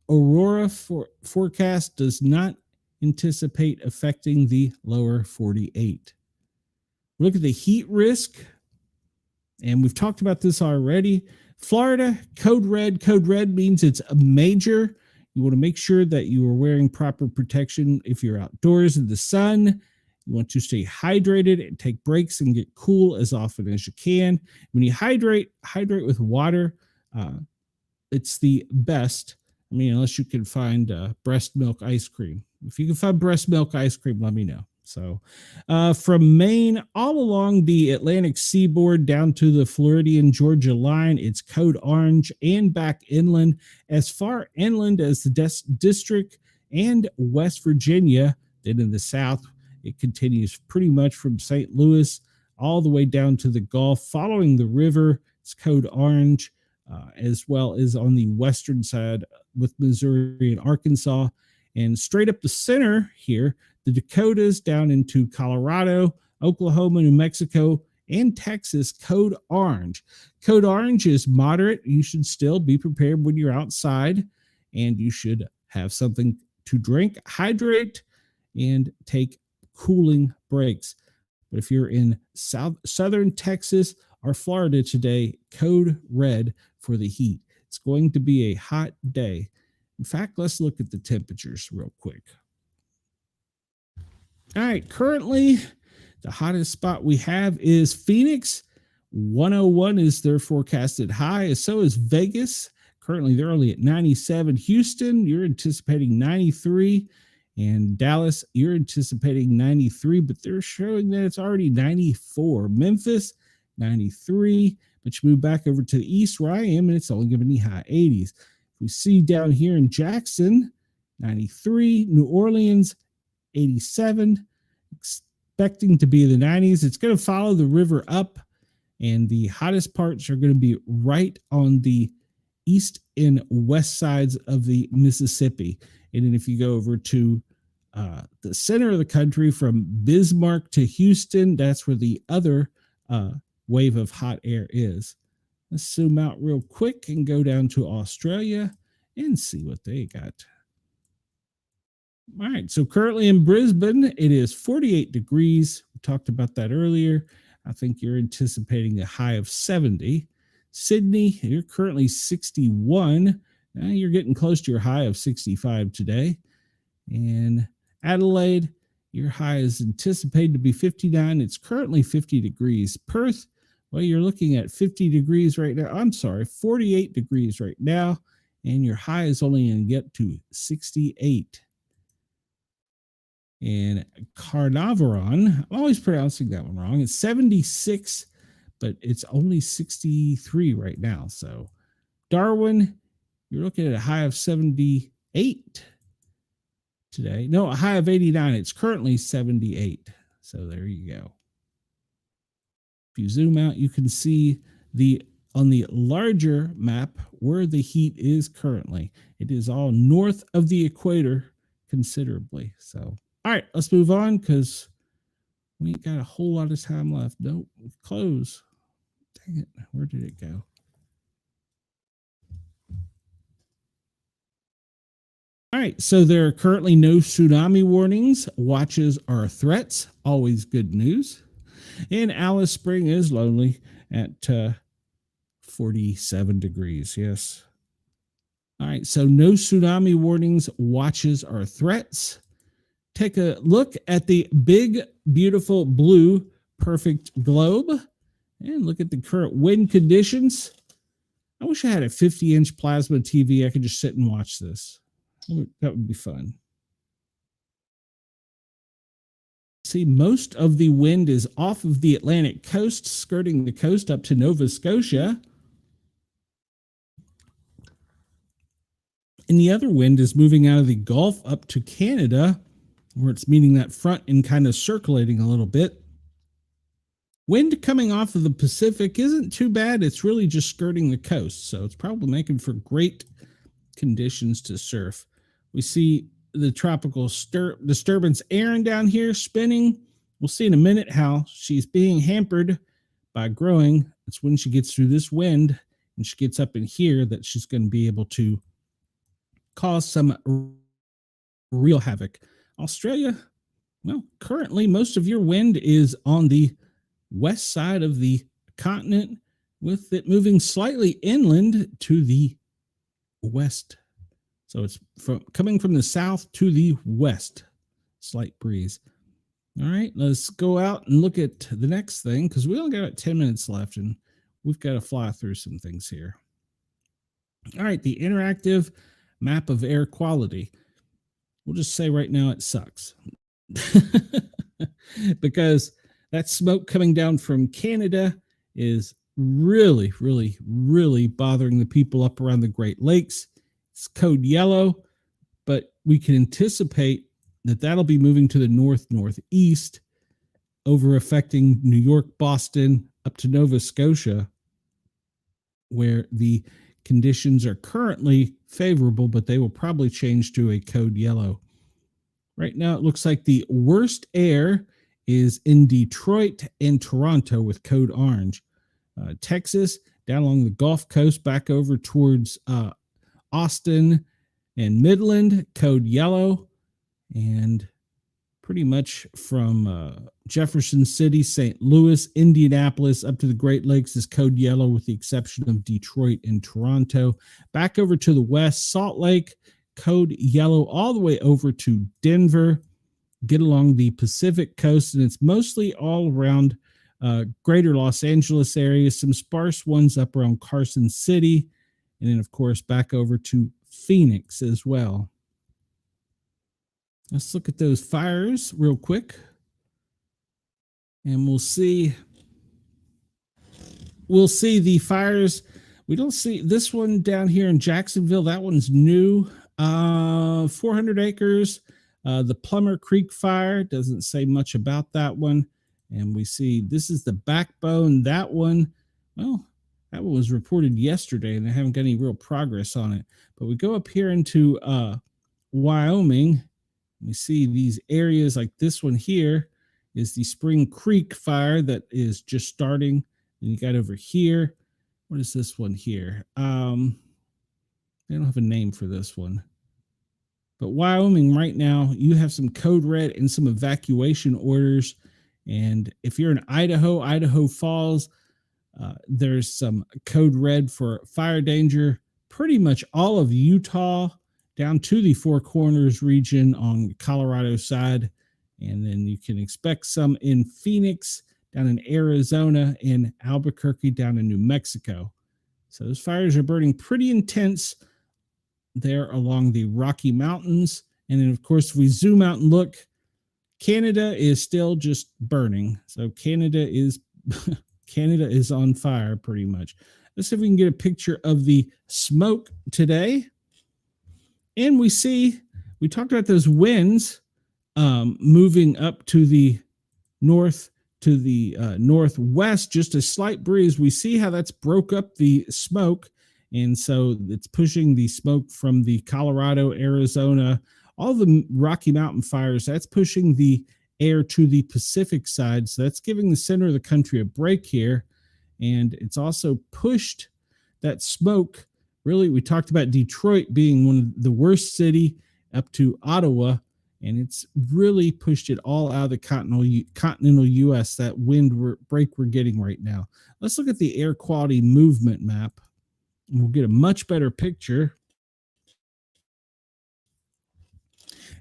aurora forecast does not anticipate affecting the lower 48. Look at the heat risk. And we've talked about this already. Florida, code red. Code red means it's a major. You want to make sure that you are wearing proper protection if you're outdoors in the sun. You want to stay hydrated and take breaks and get cool as often as you can. When you hydrate with water. It's the best. I mean, unless you can find breast milk ice cream. If you can find breast milk ice cream, let me know. So from Maine all along the Atlantic seaboard down to the Floridian Georgia line, it's code orange, and back inland as far inland as the district and West Virginia. Then in the south, it continues pretty much from St. Louis all the way down to the Gulf. Following the river, it's code orange, as well as on the western side with Missouri and Arkansas. And straight up the center here, the Dakotas down into Colorado, Oklahoma, New Mexico, and Texas, code orange. Code orange is moderate. You should still be prepared when you're outside, and you should have something to drink, hydrate, and take cooling breaks. But if you're in southern Texas or Florida today, code red for the heat. It's going to be a hot day. In fact, let's look at the temperatures real quick. All right, currently the hottest spot we have is Phoenix. 101 is their forecasted high. So is Vegas. Currently, they're only at 97. Houston, you're anticipating 93. And Dallas, you're anticipating 93, but they're showing that it's already 94. Memphis, 93. But you move back over to the east where I am, and it's only going to be high 80s. We see down here in Jackson, 93. New Orleans, 87. Expecting to be in the 90s. It's going to follow the river up, and the hottest parts are going to be right on the east and west sides of the Mississippi. And then if you go over to the center of the country from Bismarck to Houston, that's where the other wave of hot air is. Let's zoom out real quick and go down to Australia and see what they got. All right, so currently in Brisbane, it is 48 degrees. We talked about that earlier. I think you're anticipating a high of 70. Sydney, you're currently 61. Now you're getting close to your high of 65 today. And Adelaide, your high is anticipated to be 59. It's currently 50 degrees. Perth, well, you're looking at 50 degrees right now. I'm sorry, 48 degrees right now. And your high is only going to get to 68. And Carnarvon, I'm always pronouncing that one wrong. It's 76, but it's only 63 right now. So Darwin, you're looking at a high of 78 today. No, a high of 89. It's currently 78. So there you go. If you zoom out, you can see on the larger map where the heat is currently. It is all north of the equator considerably. So, all right, let's move on because we ain't got a whole lot of time left. Nope, close. Dang it, where did it go? All right, so there are currently no tsunami warnings. Watches are threats. Always good news. And Alice Spring is lonely at 47 degrees. Yes. All right, so no tsunami warnings. Watches are threats. Take a look at the big, beautiful blue perfect globe and look at the current wind conditions. I wish I had a 50-inch plasma TV. I could just sit and watch this. That would be fun. See, most of the wind is off of the Atlantic coast, skirting the coast up to Nova Scotia. And the other wind is moving out of the Gulf up to Canada, where it's meeting that front and kind of circulating a little bit. Wind coming off of the Pacific isn't too bad. It's really just skirting the coast, so it's probably making for great conditions to surf. We see the tropical disturbance Erin down here spinning. We'll see in a minute how she's being hampered by growing. It's when she gets through this wind and she gets up in here that she's going to be able to cause some real havoc. Australia, well, currently most of your wind is on the west side of the continent, with it moving slightly inland to the west. So it's coming from the south to the west. Slight breeze. All right, let's go out and look at the next thing because we only got about 10 minutes left and we've got to fly through some things here. All right, the interactive map of air quality. We'll just say right now it sucks because that smoke coming down from Canada is really, really, really bothering the people up around the Great Lakes. It's code yellow, but we can anticipate that that'll be moving to the northeast, over affecting New York, Boston, up to Nova Scotia, where the conditions are currently favorable, but they will probably change to a code yellow. Right now, it looks like the worst air is in Detroit and Toronto with code orange. Texas, down along the Gulf Coast, back over towards Austin and Midland, code yellow, and pretty much from Jefferson City, St. Louis, Indianapolis, up to the Great Lakes is code yellow, with the exception of Detroit and Toronto. Back over to the west, Salt Lake, code yellow, all the way over to Denver. Get along the Pacific coast, and it's mostly all around greater Los Angeles area, some sparse ones up around Carson City, and then, of course, back over to Phoenix as well. Let's look at those fires real quick, and we'll see the fires. We don't see this one down here in Jacksonville. That one's new, 400 acres. The Plummer Creek fire doesn't say much about that one. And we see this is the Backbone. That one, well, that one was reported yesterday, and they haven't got any real progress on it. But we go up here into Wyoming. We see these areas like this one here is the Spring Creek fire that is just starting. And you got over here. What is this one here? They don't have a name for this one. But Wyoming right now, you have some code red and some evacuation orders. And if you're in Idaho Falls, there's some code red for fire danger. Pretty much all of Utah down to the Four Corners region on the Colorado side. And then you can expect some in Phoenix, down in Arizona, and Albuquerque down in New Mexico. So those fires are burning pretty intense there along the Rocky Mountains. And then, of course, if we zoom out and look, Canada is still just burning. So Canada is on fire pretty much. Let's see if we can get a picture of the smoke today. And we talked about those winds moving up to the north, to the northwest, just a slight breeze. We see how that's broke up the smoke. And so it's pushing the smoke from the Colorado, Arizona, all the Rocky Mountain fires. That's pushing the air to the Pacific side. So that's giving the center of the country a break here. And it's also pushed that smoke. Really, we talked about Detroit being one of the worst city up to Ottawa. And it's really pushed it all out of the continental U.S., that wind break we're getting right now. Let's look at the air quality movement map. And we'll get a much better picture.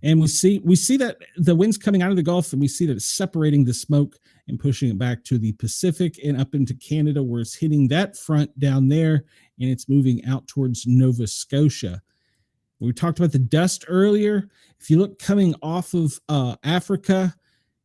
And we see that the wind's coming out of the Gulf, and we see that it's separating the smoke and pushing it back to the Pacific and up into Canada, where it's hitting that front down there, and it's moving out towards Nova Scotia. We talked about the dust earlier. If you look coming off of Africa,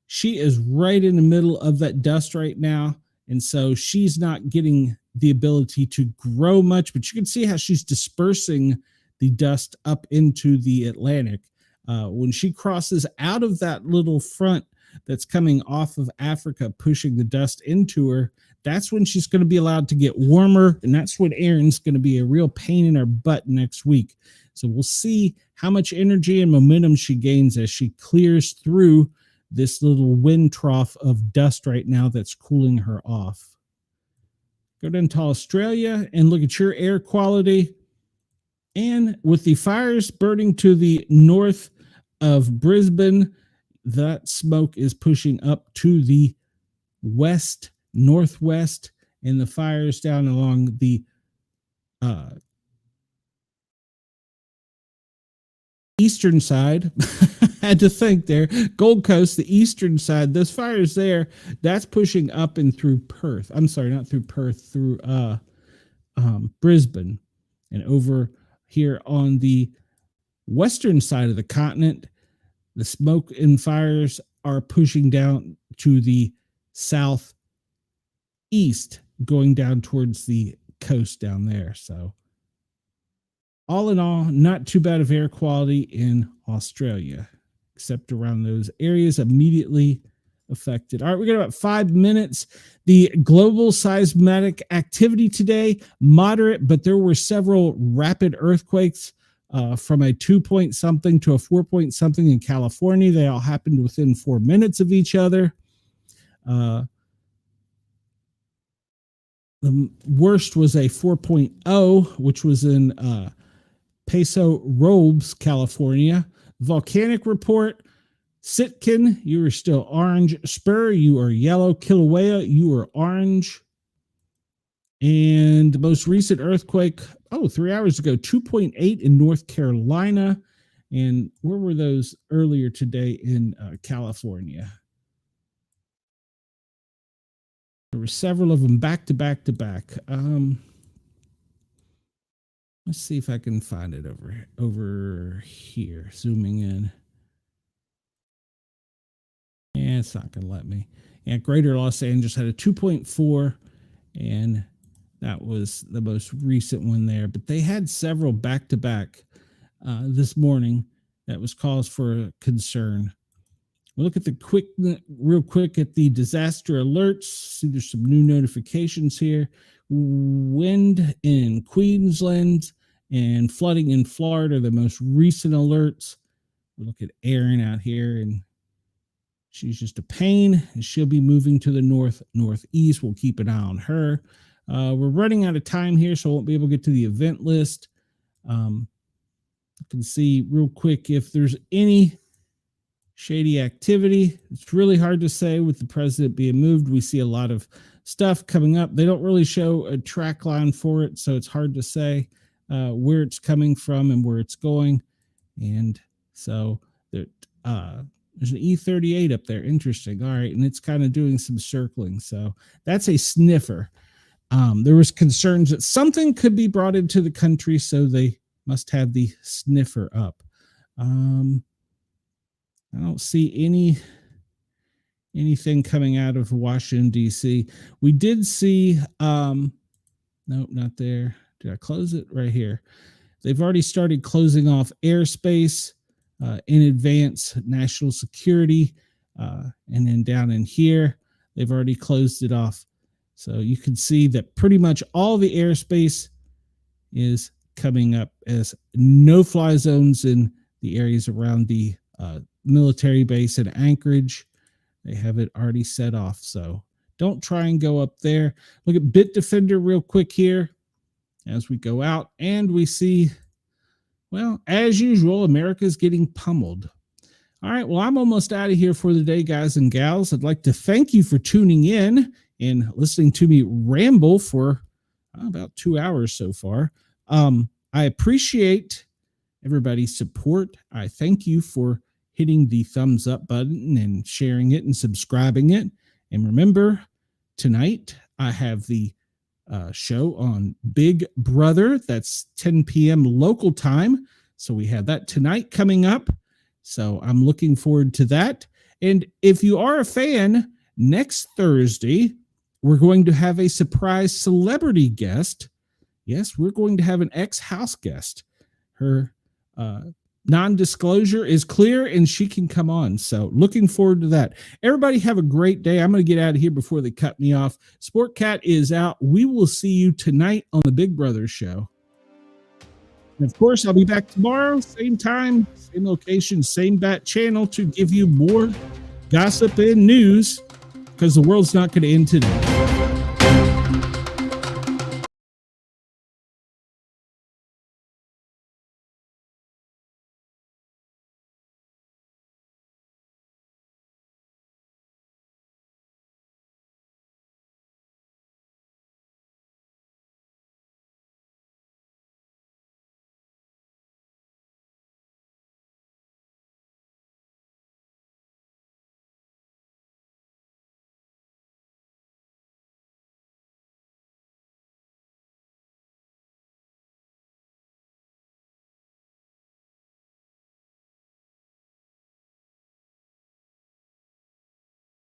she is right in the middle of that dust right now. And so she's not getting the ability to grow much, but you can see how she's dispersing the dust up into the Atlantic. When she crosses out of that little front that's coming off of Africa, pushing the dust into her, that's when she's going to be allowed to get warmer. And that's when Erin's going to be a real pain in her butt next week. So we'll see how much energy and momentum she gains as she clears through this little wind trough of dust right now that's cooling her off. Go down to Australia and look at your air quality. And with the fires burning to the north of Brisbane, that smoke is pushing up to the west, northwest, and the fires down along the eastern side. Had to think there. Gold Coast, the eastern side, those fires there, that's pushing up and through Perth. I'm sorry, not through Perth, through Brisbane. And over here on the western side of the continent, the smoke and fires are pushing down to the southeast, going down towards the coast down there. So all in all, not too bad of air quality in Australia, except around those areas immediately affected. All right, we got about 5 minutes. The global seismic activity today, moderate, but there were several rapid earthquakes from a 2 something to a 4 something in California. They all happened within 4 minutes of each other. The worst was a 4.0, which was in Paso Robles, California. Volcanic report. Sitkin, you are still orange. Spur, you are yellow. Kilauea, you are orange. And the most recent earthquake, 3 hours ago, 2.8 in North Carolina. And where were those earlier today in California? There were several of them back to back to back. Let's see if I can find it over here, zooming in. Yeah, it's not going to let me. Yeah, Greater Los Angeles had a 2.4, and that was the most recent one there. But they had several back to back this morning that was cause for concern. We'll look at real quick at the disaster alerts. See, there's some new notifications here. Wind in Queensland and flooding in Florida are the most recent alerts. We'll look at Erin out here, and she's just a pain, and she'll be moving to the northeast. We'll keep an eye on her. We're running out of time here, so I won't be able to get to the event list. You can see real quick if there's any shady activity. It's really hard to say with the president being moved. We see a lot of stuff coming up. They don't really show a track line for it, so it's hard to say where it's coming from and where it's going. And so there's an E38 up there. Interesting. All right, and it's kind of doing some circling. So that's a sniffer. There was concerns that something could be brought into the country, so they must have the sniffer up. I don't see anything coming out of Washington, D.C. We did see, nope, not there. Did I close it? Right here. They've already started closing off airspace in advance, national security, and then down in here, they've already closed it off. So you can see that pretty much all the airspace is coming up as no-fly zones in the areas around the military base in Anchorage. They have it already set off, so don't try and go up there. Look at Bitdefender real quick here as we go out, and we see, well, as usual, America's getting pummeled. All right, well, I'm almost out of here for the day, guys and gals. I'd like to thank you for tuning in and listening to me ramble for about 2 hours so far. I appreciate everybody's support. I thank you for hitting the thumbs up button and sharing it and subscribing it. And remember, tonight I have the show on Big Brother. That's 10 p.m. local time. So we have that tonight coming up. So I'm looking forward to that. And if you are a fan, next Thursday, we're going to have a surprise celebrity guest. Yes, we're going to have an ex-house guest. Her non-disclosure is clear and she can come on. So looking forward to that. Everybody have a great day. I'm going to get out of here before they cut me off. Sportcat is out. We will see you tonight on the Big Brother show. And of course, I'll be back tomorrow, same time, same location, same bat channel to give you more gossip and news because the world's not going to end today.